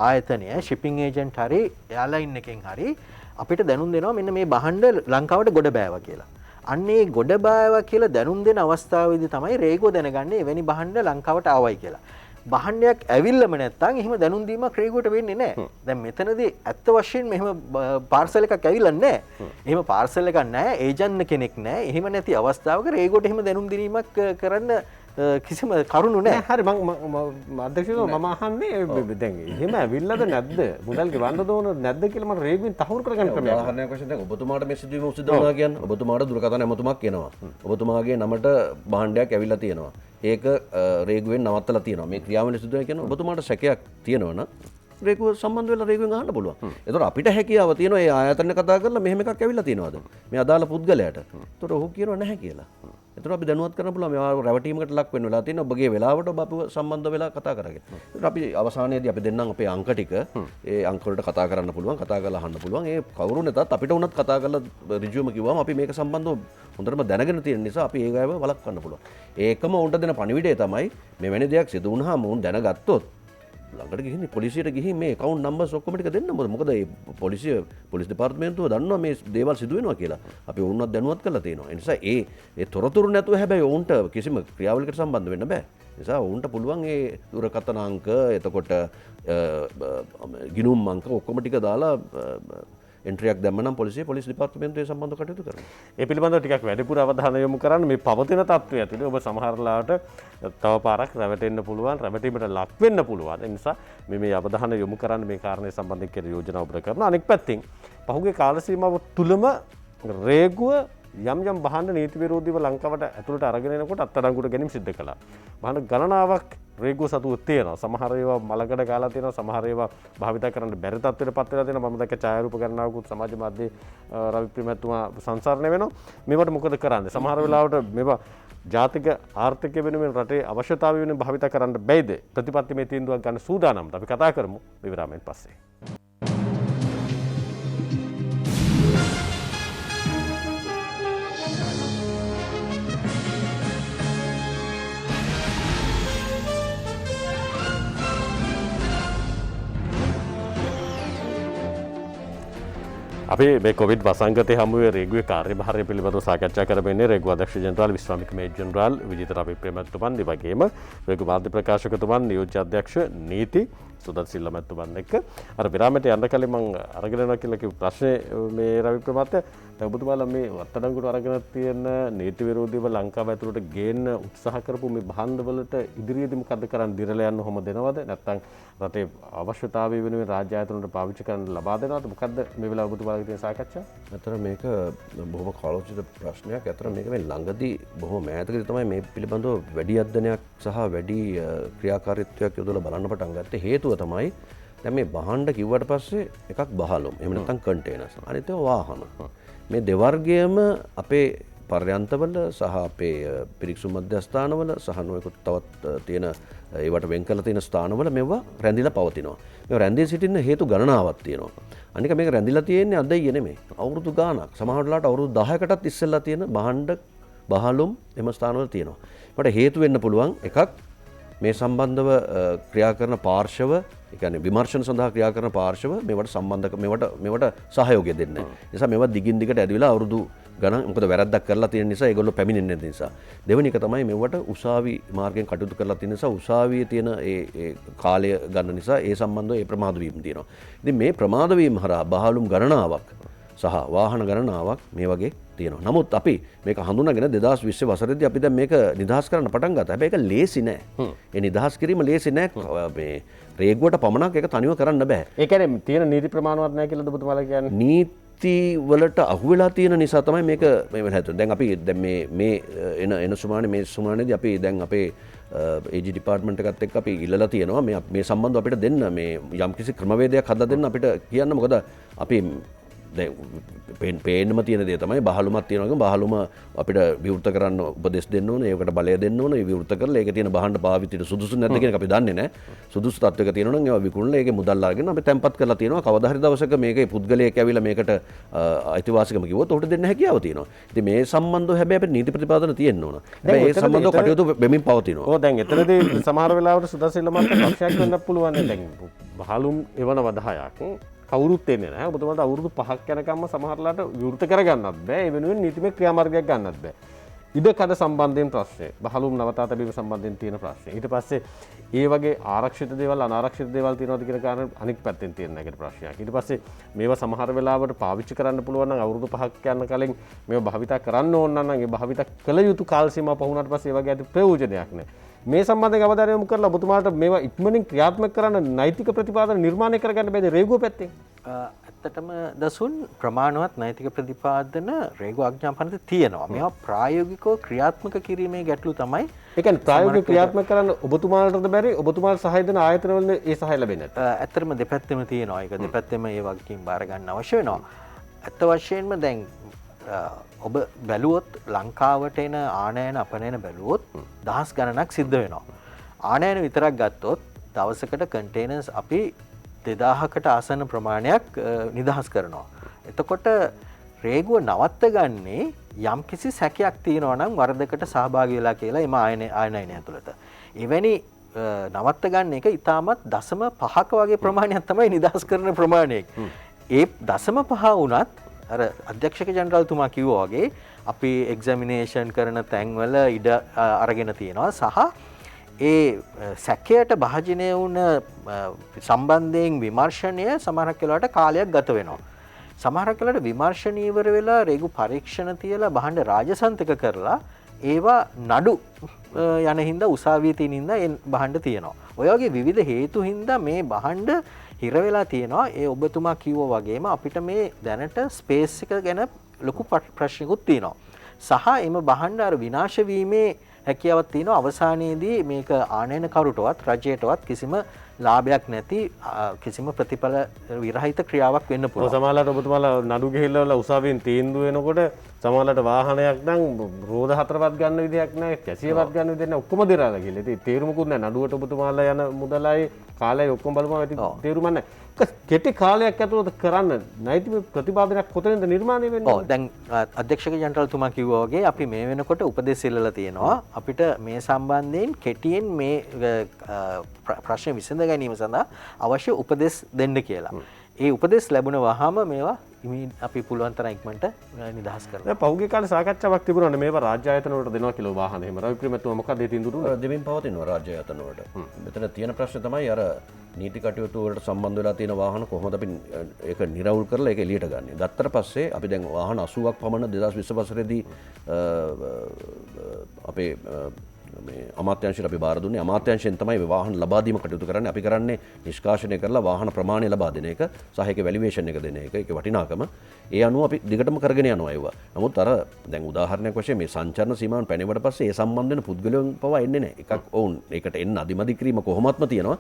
ආයතනය ශිපින් ඒජන්ට් හරි එයාලයින් එකෙන් හරි අපිට දැනුම් දෙනවා මෙන්න මේ භාණ්ඩ ලංකාවට ගොඩ බෑවා කියලා. අන්නේ ගොඩ බෑවා කියලා දැනුම් දෙන අවස්ථාවේදී තමයි රේගුව දැනගන්නේ එවැනි භාණ්ඩ ලංකාවට ආවයි කියලා. භාණ්ඩයක් ඇවිල්ලම නැත්තම් එහෙම දැනුම් දීමක් රේගුවට වෙන්නේ නැහැ. දැන් මෙතනදී ඇත්ත වශයෙන්ම එහෙම පාර්සල් එකක් ඇවිල්ලා නැහැ. එහෙම පාර්සල් එකක් නැහැ, ඒජන්ට් කෙනෙක් නැහැ. එහෙම නැති අවස්ථාවක රේගුවට එහෙම දැනුම් දීමක් කරන්න කිසිම කරුණු නැහැ. හරි මම අධ්‍යක්ෂකව මම අහන්නේ දැන් එහෙම ඇවිල්ලාද නැද්ද? මුදල් ගෙවන්න ඕන නැද්ද කියලා මම රේගුවෙන් තහවුරු කරගන්න ක්‍රමයක්. උදාහරණයක් වශයෙන් දැන් ඔබතුමාට මේ සිදුවීම උසිත වුණා කියන්නේ ඔබතුමාට දුරකථන ඇමතුමක් එනවා. ඔබතුමාගේ නමට භාණ්ඩයක් ඇවිල්ලා තියෙනවා. ඒක රේගුවෙන් නවත්තලා තියෙනවා. මේ ක්‍රියාවලිය සිදු වෙනවා කියන්නේ ඔබතුමාට සැකයක් තියෙනවා නම් රේගුව සම්බන්ධ වෙලා රේගුවෙන් අහන්න පුළුවන්. ඒතකොට අපිට හැකියාව තියෙනවා ඒ ආයතන කතා කරලා මෙහෙම එකක් ඇවිල්ලා තියෙනවද? මේ අදාළ පුද්ගලයාට. ඒතකොට ඔහු කියනවා නැහැ කියලා. ඒතකොට අපි දැනුවත් කරන්න පුළුවන් මේ රැවටීමකට ලක් වෙන්න වෙලා තියෙන ඔබගේ වෙලාවට ඔබ අපිව සම්බන්ධ වෙලා කතා කරගෙන. ඒතකොට අපි අවසානයේදී අපි දෙන්නම් අපේ අංක ටික ඒ අංක වලට කතා කරන්න පුළුවන්, කතා කරලා අහන්න පුළුවන්. ඒ කවුරු නැතත් අපිට උනත් කතා කරලා ඍජුවම කිව්වම අපි මේක සම්බන්ධව හොඳටම දැනගෙන තියෙන නිසා අපි ඒ ගායව වළක්වන්න පුළුවන්. ඒකම උන්ට දෙන පණිවිඩය තමයි මෙවැනි දෙයක් සිදු වුණාම උන් දැනගත්තොත් ළඟට ගිහින් පොලිසියට ගිහින් මේ account numbers ඔක්කොම ටික දෙන්න මොකද ඒ පොලිස් දෙපාර්තමේන්තුව දන්නවා මේ දේවල් සිදු වෙනවා කියලා. අපි වුණත් දැනුවත් කරලා තියෙනවා. ඒ නිසා ඒ තොරතුරු නැතුව හැබැයි ඔවුන්ට කිසිම ක්‍රියාවලියකට සම්බන්ධ වෙන්න බෑ. ඒ නිසා ඔවුන්ට පුළුවන් ඒ දුරකථන අංක එතකොට ගිණුම් අංක ඔක්කොම ටික දාලා එන්ට්‍රියක් දැම්ම නම් පොලිස් දෙපාර්තමේන්තුවේ සම්බන්ධ කටයුතු කරනවා. ඒ පිළිබඳව ටිකක් වැඩිපුර අවධානය යොමු කරන්න මේ පවතින තත්ත්වය ඇතුලේ ඔබ සමහරලාට තව පාරක් රැවටෙන්න පුළුවන්, රැවටීමට ලක් වෙන්න පුළුවන්. ඒ නිසා මේ අවධානය යොමු කරන්න මේ කාරණේ සම්බන්ධයෙන් කියලා යෝජනා ඔබට කරනවා. අනෙක් පැත්තෙන් පහුගිය කාල සීමාව තුලම රේගුව යම් යම් භාණ්ඩ නීති විරෝධීව ලංකාවට ඇතුළට අරගෙන එනකොට අත්අඩංගුවට ගැනීම සිද්ධ කළා. භාණ්ඩ ගණනාවක් රේගුව සතුව තියෙනවා. සමහර ඒවා මලකඩ ගාලා තියෙනවා, සමහර ඒවා භාවිත කරන්න බැරි තත්ත්වයට පත් වෙලා තියෙනවා. මම දැක්ක ඡායාරූප ගණනාවකුත් සමාජ මාධ්‍යයේ රවි ප්‍රිමතුමා සංසරණය වෙනවා. මේවට මොකද කරන්නේ? සමහර වෙලාවට මේවා ජාතික ආර්ථිකය වෙනුවෙන් රටේ අවශ්‍යතාවය වෙනුවෙන් භාවිත කරන්න බැයිද? ප්‍රතිපත්තිමය තීන්දුවක් ගන්න සූදානම්ද? අපි කතා කරමු විවරාමයෙන් පස්සේ. අපි මේ කොවිඩ් වසංගතය හමුවේ රේගුවේ කාර්යභාරය පිළිබඳව සාකච්ඡා කරමින්නේ රේගුව අධ්‍යක්ෂ ජෙනරාල් විශ්‍රාමික මේජර් ජෙනරාල් විජිත රවි ප්‍රේමතුමන් වගේම රේගුව මාධ්‍ය ප්‍රකාශකතුමන් නියෝජ්‍ය අධ්‍යක්ෂ නීති සුදත් සිල්ලා මැතිතුමන් එක්ක අර විරාමයට යන්න කලින් මම අරගෙන යනවා කියලා කිව්ව ප්‍රශ්නේ මේ රවි ප්‍රේමත් දැන් ඔබතුමාලා මේ අත්අඩංගුවට අරගෙන තියෙන නීති විරෝධීව ලංකාව ඇතුළට ගේන්න උත්සාහ කරපු මේ භාණ්ඩවලට ඉදිරියේදී මොකද කරන්න දිරලා යන්න කොහොම දෙනවද නැත්නම් රටේ අවශ්‍යතාවය වෙනුවෙන් රාජ්‍ය ආයතනවලට පාවිච්චි කරන්න ලබා දෙනවද මොකද්ද මේ වෙලාව ඔබතුමාලා සාකච්ඡා? අතර මේක බොහොම කාලෝචිත ප්‍රශ්නයක්. අතර මේක මේ ළඟදී බොහොම මෑතකදී තමයි මේ පිළිබඳව වැඩි අධ්‍යයනයක් සහ වැඩි ක්‍රියාකාරීත්වයක් යොදලා බලන්න පටන් ගත්තේ. හේතුව තමයි දැන් මේ භාණ්ඩ කිව්වට පස්සේ එකක් බහලුම්. එහෙම නැත්නම් කන්ටේනර්ස්. අනිත් ඒවා වාහන. මේ දෙවර්ගයම අපේ පර්යන්තවල සහ අපේ පිරික්සු මධ්‍යස්ථානවල සහ නොයෙකුත් තවත් තියෙන ඒවට වෙන් කරලා තියෙන ස්ථානවල මේවා රැඳිලා පවතිනවා. මේවා රැඳී සිටින්න හේතු ගණනාවක් තියෙනවා. අනික මේක රැඳිලා තියෙන්නේ අද ඊයේ නෙමෙයි. අවුරුදු ගාණක්. සමහර වෙලාවට අවුරුදු 10කටත් ඉස්සෙල්ලා තියෙන භාණ්ඩ බහලුම් එම ස්ථානවල තියෙනවා. මට හේතු වෙන්න පුළුවන් එකක් මේ සම්බන්ධව ක්‍රියා කරන පාර්ශව, ඒ කියන්නේ විමර්ශන සඳහා ක්‍රියා කරන පාර්ශව මේවට සම්බන්ධක මේවට සහයෝගය දෙන්නේ නැහැ. ඒ නිසා මේවා දිගින් දිගට ඇදවිලා අවුරුදු ගණන් මොකද වැරද්දක් කරලා තියෙන නිසා ඒගොල්ලෝ පැමිණෙන්නේ නැති නිසා. දෙවෙනි එක තමයි මේවට උසාවි මාර්ගයෙන් කටයුතු කරලා තියෙන නිසා උසාවියේ තියෙන ඒ කාලය ගන්න නිසා ඒ සම්බන්ධව ඒ ප්‍රමාද වීම තියෙනවා. ඉතින් මේ ප්‍රමාද වීම හරහා බහලුම් ගණනාවක් සහ වාහන ගණනාවක් මේ වගේ තියෙනවා. නමුත් අපි මේක හඳුනාගෙන 2020 වසරේදී අපි දැන් මේක නිදහස් කරන්න පටන් ගත්තා. හැබැයි ඒක ලේසි නෑ. ඒ නිදහස් කිරීම ලේසි නෑ. මේ රේගුවට පමණක් ඒක තනිව කරන්න බෑ. ඒ කියන්නේ තියෙන නීති ප්‍රමාණවත් නැහැ කියලාද ඔබතුමාලා කියන්නේ? නීති වලට අහු වෙලා තියෙන නිසා තමයි මේක මේ වෙන හැදුනේ. දැන් අපි දැන් මේ එන සුමානේ මේ සුමානේදී අපි දැන් අපේ AG ඩිපාර්ට්මන්ට් එකත් එක්ක අපි ඉල්ලලා තියෙනවා මේ සම්බන්ධව අපිට දෙන්න මේ යම්කිසි ක්‍රමවේදයක් හදලා දෙන්න අපිට කියන්න. මොකද අපි පේන්නම තියෙන දේ තමයි බහලුමක් තියෙනවා. බහලුම අපිට විවෘත කරන්න උපදෙස් දෙන්න ඕනේ, ඒකට බලය දෙන්න ඕනේ. ඒ විවෘත කරලා ඒකේ තියෙන භාණ්ඩ පාවිච්චිට සුදුසු නැද්ද කියන එක අපි දන්නේ නැහැ. සුදුසු තත්වයක තියෙනවා නම් ඒවා විකුණලා ඒකේ මුදල් අරගෙන අපි තැන්පත් කරලා තියෙනවා. කවදා හරි දවසක මේකේ පුද්ගලයෙක් ඇවිල්ලා මේකට අයිතිවාසිකම කිව්වොත් ඔහුට දෙන්න හැකියාව තියෙනවා. ඉතින් මේ සම්බන්ධව හැබැයි අපිට නීති ප්‍රතිපාදන තියෙන්න ඕන. හැබැයි ඒ සම්බන්ධව කටයුතු වෙමින් පවතිනවා. ඔව් දැන් එතනදී සමහර වෙලාවට සුදසිල්ල මත පක්ෂයක් වෙන්න පුළුවන්. දැන් බහලුම් එවන 10ක් කවුරුත් එන්නේ නැහැ. ඔබතුමාට අවුරුදු 5ක් යනකම්ම සමහරලාට විවෘත කරගන්නත් බෑ. ඒ වෙනුවෙන් නීතිමය ක්‍රියාමාර්ගයක් ගන්නත් බෑ. ඉඩකඩ සම්බන්ධයෙන් ප්‍රශ්නේ, බහලුම් නවතා තැබීම සම්බන්ධයෙන් තියෙන ප්‍රශ්නේ. ඊට පස්සේ ඒ වගේ ආරක්ෂිත දේවල් අනාරක්ෂිත දේවල් තියෙනවද කියන කාරණා අනික් පැත්තෙන් තියෙන නැගිට ප්‍රශ්නයක්. ඊට පස්සේ මේවා සමහර වෙලාවට පාවිච්චි කරන්න පුළුවන් නම් අවුරුදු 5ක් යන කලින් මේවා භාවිතා කරන්න ඕන නම් ඒ භාවිතා කළ යුතු කාල සීමාව පහ වුණාට පස්සේ ඒ වගේ ඇති ප්‍රයෝජනයක් නැහැ. මේ සම්බන්ධයෙන් අවධානය යොමු කරලා ඔබතුමාට මේවා ඉක්මනින් ක්‍රියාත්මක කරන්න නෛතික ප්‍රතිපාදන නිර්මාණය කරගන්න බැද රේගුව පැත්තෙන්? ඇත්තටම දසුන් ප්‍රමාණවත් නෛතික ප්‍රතිපාදන රේගු ආඥාපනයේ තියෙනවා. මේවා ප්‍රායෝගිකව ක්‍රියාත්මක කිරීමේ ගැටලු තමයි. ඒ කියන්නේ ප්‍රායෝගිකව ක්‍රියාත්මක කරන්න ඔබතුමාලටද බැරි? ඔබතුමාට සහාය දෙන ආයතනවල ඒ සහාය ලැබෙන්නේ නැත්නම්? ඇත්තටම දෙපැත්තෙම තියෙනවා. ඒක දෙපැත්තෙම ඒ වගකීම් බාර ගන්න අවශ්‍ය වෙනවා. ඇත්ත වශයෙන්ම දැන් ඔබ බැලුවොත් ලංකාවට එන ආනයන අපනයන බැලුවොත් දහස් ගණනක් සිද්ධ වෙනවා. ආනයන විතරක් ගත්තොත් දවසකට කන්ටේනර්ස් අපි 2000කට ආසන්න ප්‍රමාණයක් නිදහස් කරනවා. එතකොට රේගුව නවත්ත ගන්නේ යම් කිසි සැකයක් තියෙනවා නම් වරදකට සහභාගී වෙලා කියලා එම ආනයනය ඇතුළත. එවැනි නවත්ත ගන්න එක ඉතාමත් 0.5ක වගේ ප්‍රමාණයක් තමයි නිදහස් කරන ප්‍රමාණය. ඒ 0.5 වුණත් අර අධ්‍යක්ෂක ජනරල්තුමා කිව්වා වගේ අපි එක්සැමිනේෂන් කරන තැන්වල ඉඩ අරගෙන තියෙනවා සහ ඒ සැකයට භාජනය වුණ සම්බන්ධයෙන් විමර්ශනය සමහරක් වෙලාවට කාලයක් ගත වෙනවා. සමහරක් වෙලාවට විමර්ශන ඉවර වෙලා රේගු පරීක්ෂණ තියලා භාණ්ඩ රාජසන්තක කරලා ඒවා නඩු යන හින්දා උසාවියේ තියෙන හින්දා ඒ භාණ්ඩ තියෙනවා. ඔය වගේ විවිධ හේතු හින්දා මේ භාණ්ඩ හිර වෙලා තියෙනවා. ඒ ඔබතුමා කිව්වා වගේම අපිට මේ දැනට ස්පේස් එක ගැන ලොකු ප්‍රශ්නකුත් තියෙනවා. සහ එම භාණ්ඩ අර විනාශ වීමේ හැකියාවක් තියෙනවා. අවසානයේදී මේක ආනයනකරුටවත් රජයටවත් කිසිම ලාභයක් නැති කිසිම ප්‍රතිඵල විරහිත ක්‍රියාවක් වෙන්න පුළුවන්. සමහරවිට ඔබතුමාලා නඩු ගිහිල්ලා උසාවියෙන් තීන්දුව වෙනකොට සමහරවිට වාහනයක් නම් රෝද 4වත් ගන්න විදියක් නැහැ, කැසියවත් ගන්න විදියක් නැහැ, ඔක්කොම දෙරාලා ගිහලා. ඉතින් තේරුමකුත් නැහැ. නඩුවට ඔබතුමාලා යන මුදලයි කාලයයි ඔක්කොම බලපුවම ඉතින් තේරුමක් නැහැ. කෙටි කාලයක් ඇතුළත කරන්න නෛතික ප්‍රතිපාදනයක් කොතනින්ද නිර්මාණය වෙන්නේ? ඔව් දැන් අධ්‍යක්ෂක ජනරල්තුමා කිව්වා වගේ අපි මේ වෙනකොට උපදෙස් ඉල්ලලා තියෙනවා. අපිට මේ සම්බන්ධයෙන් කෙටියෙන් මේ ප්‍රශ්න විසඳ ගැනීම සඳහා අවශ්‍ය උපදෙස් දෙන්න කියලා. ඒ උපදෙස් ලැබුණ වහම මේවා අපි පුළුවන් තරම් ඉක්මනට නිදහස් කරනවා. දැන් පහුගිය කාලේ සාකච්ඡාවක් තිබුණානේ මේවා රාජ්‍ය ආයතන වලට දෙනවා කියලා වාහන. එහෙම රවික්‍රමතුමා මොකක්ද ඒ තීන්දුව දුන්නේ? දෙමින් පවතිනවා රාජ්‍ය ආයතන වලට. මෙතන තියෙන ප්‍රශ්නේ තමයි අර නීති කටයුතු වලට සම්බන්ධ වෙලා තියෙන වාහන කොහොමද අපි ඒක නිරවුල් කරලා ඒක එළියට ගන්නෙ. ගත්තට පස්සේ අපි දැන් වාහන 80ක් පමණ 2020 වසරේදී අපේ මේ අමාත්‍යාංශයට අපි බාර දුන්නේ. අමාත්‍යාංශයෙන් තමයි මේ වාහන ලබා දීම කටයුතු කරන්නේ. අපි කරන්නේ නිෂ්කාශනය කරලා වාහන ප්‍රමාණය ලබා දෙන එක සහ ඒකේ වැලියේෂන් එක දෙන එක, ඒකේ වටිනාකම. ඒ අනුව අපි දිගටම කරගෙන යනවා ඒවා. නමුත් අර දැන් උදාහරණයක් වශයෙන් මේ සංචාරන සීමාවන් පැනෙවට පස්සේ ඒ සම්බන්ධ වෙන පුද්ගලයන් පවා එන්නේ නැහැ. එකක් ඔවුන් ඒකට එන්න අදිමදි කිරීම කොහොමත්ම තියෙනවා.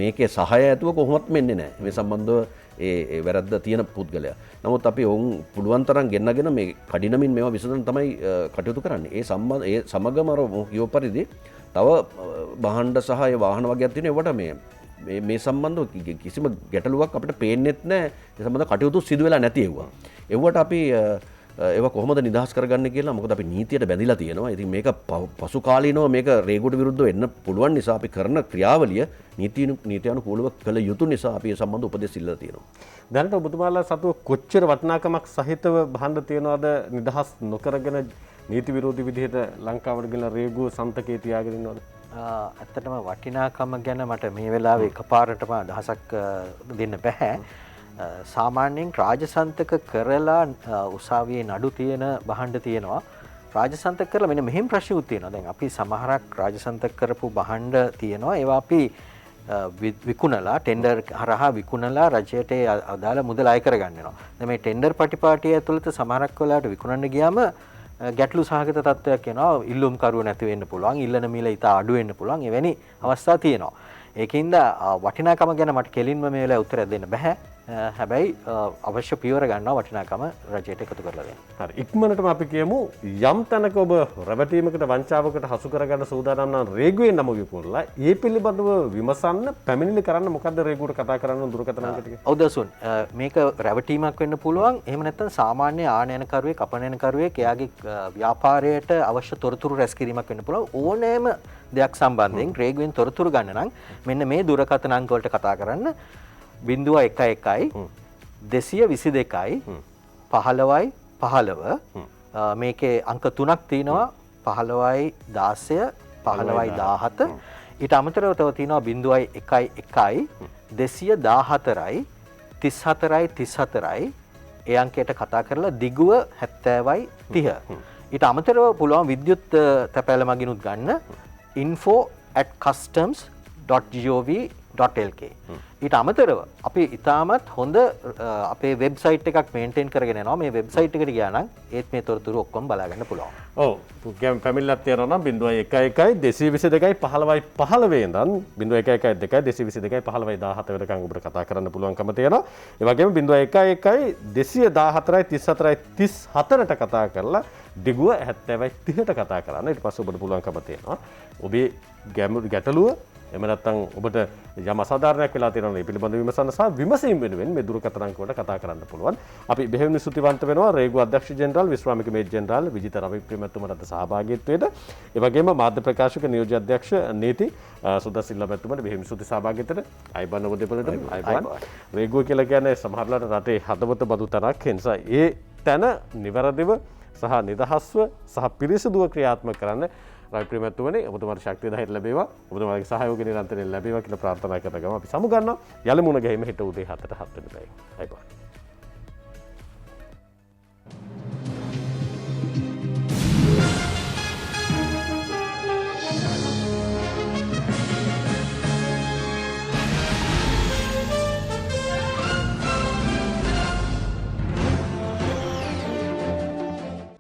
මේකේ සහාය ඇතුව කොහොමත්ම එන්නේ නැහැ. මේ සම්බන්ධව ඒ වැරද්ද තියෙන පුද්ගලයා. නමුත් අපි ඔවුන් පුළුවන් තරම් ගෙන්නගෙන මේ කඩිනමින් මේවා විසඳන තමයි කටයුතු කරන්නේ. ඒ සමගම අර කියව පරිදි තව භාණ්ඩ සහ ඒ වාහන වගේක් තියෙනවා. ඒවට මේ සම්බන්ධව කිසිම ගැටලුවක් අපිට පේන්නෙත් නැහැ. ඒ සම්බන්ධ කටයුතු සිදු වෙලා නැති ඒවා. ඒවට අපි ඒවා කොහොමද නිදහස් කරගන්න කියලා මොකද අපි නීතියට බැඳිලා තියෙනවා. ඉතින් මේක පසු කාලීනව මේක රේගුවට විරුද්ධව එන්න පුළුවන් නිසා අපි කරන ක්‍රියාවලිය නීතියානුකූලව කළ යුතු නිසා අපි ඒ සම්බන්ධ උපදෙස් ඉල්ලලා තියෙනවා. දැනට ඔබතුමාලා සතුව කොච්චර වටිනාකමක් සහිතව භාණ්ඩ තියනවාද නිදහස් නොකරගෙන නීති විරෝධී විදිහට ලංකාවට ගෙනලා රේගුව සන්තකේ තියාගෙන ඉන්නවද? ඇත්තටම වටිනාකම ගැන මට මේ වෙලාවේ එකපාරටම අදහසක් දෙන්න බෑ. සාමාන්‍යයෙන් රාජසන්තක කරලා උසාවියේ නඩු තියෙන භාණ්ඩ තියෙනවා. රාජසන්තක කරලා මෙන්න මෙහෙම ප්‍රශ්නයක් තියෙනවා. දැන් අපි සමහරක් රාජසන්තක කරපු භාණ්ඩ තියෙනවා. ඒවා අපි විකුණලා ටෙන්ඩර් හරහා විකුණලා රජයට අදාළ මුදල් අය කරගන්න වෙනවා. දැන් මේ ටෙන්ඩර් පටිපාටිය ඇතුළත සමහරක් වෙලාවට විකුණන්න ගියාම ගැටලු සහගත තත්ත්වයක් එනවා. ඉල්ලුම් කරුව නැති වෙන්න පුළුවන්, ඉල්ලන මිල ඉතා අඩු වෙන්න පුළුවන්. එවැනි අවස්ථා තියෙනවා. ඒකින්ද වටිනාකම ගැන මට කෙලින්ම මේ වෙලාවේ උත්තරයක් දෙන්න බෑ. හැබැයි අවශ්‍ය පියවර ගන්නවා වටිනාකම රජයට එකතු කරලා දෙන්න. හරි. ඉක්මනටම අපි කියමු යම් තැනක ඔබ රැවටීමකට වංචාවකට හසු කරගන්න සූදානම් නම් රේගුවෙන් නම විකුණලා ඒ පිළිබඳව විමසන්න පැමිණිලි කරන්න මොකද්ද රේගුවට කතා කරන්න දුරකථන අංක ටික? ඔව් දසුන්. මේක රැවටීමක් වෙන්න පුළුවන්. එහෙම නැත්නම් සාමාන්‍ය ආනයනකරුවෙක් අපනයනකරුවෙක් එයාගේ ව්‍යාපාරයට අවශ්‍ය තොරතුරු රැස් කිරීමක් වෙන්න පුළුවන්. ඕනෑම දෙයක් සම්බන්ධයෙන් රේගුවෙන් තොරතුරු ගන්න නම් මෙන්න මේ දුරකථන අංක වලට කතා කරන්න. 0112 222 15 15 මේකේ අංක 3ක් තියෙනවා 15යි 16 15යි 17 ඊට අමතරව තව තියෙනවා 0112 214යි 34යි 34යි ඒ අංකයට කතා කරලා දිගුව 70යි 30 ඊට අමතරව පුළුවන් විද්‍යුත් තැපෑල මගිනුත් ගන්න info@customs.gov.lk ඊට අමතරව අපි ඉතාමත් හොඳ අපේ වෙබ්සයිට් එකක් මේන්ටේන් කරගෙන යනවා. මේ වෙබ්සයිට් එකට ගියා නම් ඒත් මේ තොරතුරු ඔක්කොම බලා ගන්න පුළුවන්. ඔව්. ගැම් පැමිණිලක් තියෙනවා නම් 0112 222 15යි 15 ඉඳන් 0112 222 15යි 17 වෙනකන් ඔබට කතා කරන්න පුළුවන්කම තියෙනවා. ඒ වගේම 0112 214යි 34යි 34ට කතා කරලා දිගුව 70යි 30ට කතා කරන්න. ඊට පස්සේ ඔබට පුළුවන්කම තියෙනවා ඔබේ ගැටලුව එහෙම නැත්නම් ඔබට යම් අසාධාරණයක් වෙලා තියෙනවා මේ පිළිබඳව විමසන්න සහ විමසීම වෙනුවෙන් මේ දුරකථන අංක වලට කතා කරන්න පුළුවන්. අපි බෙහෙවින් ස්තුතිවන්ත වෙනවා රේගුව අධ්‍යක්ෂ ජෙනරාල් විශ්‍රාමික මේජර් ජෙනරාල් විජිත රවිප්‍රිය මැතිතුමට සහභාගීත්වයට. ඒ වගේම මාධ්‍ය ප්‍රකාශක නියෝජ්‍ය අධ්‍යක්ෂ නීති සුදා සිල්වා මැතිතුමට බෙහෙවින් ස්තුති සහභාගීත්වයට. අයිබන් ඔබ දෙපළට අයිබන්. රේගුව කියලා කියන්නේ සමහරලාට රටේ හදවත බදු තැනක්. ඒ නිසා ඒ තැන නිවැරදිව සහ නිදහස්ව සහ පිරිසිදුව ක්‍රියාත්මක කරන්න රවිප්‍රිය මැතිතුමනි ඔබතුමාට ශක්තිය ධෛර්ය ලැබේවා. ඔබතුමාගේ සහයෝගය නිරන්තරයෙන් ලැබේවා කියලා ප්‍රාර්ථනා කරන ගම අපි සමු ගන්නවා. යලමුණ ගැහිම හෙට උදේ 7ට 7 වෙනිදායි. අයිබෝන්.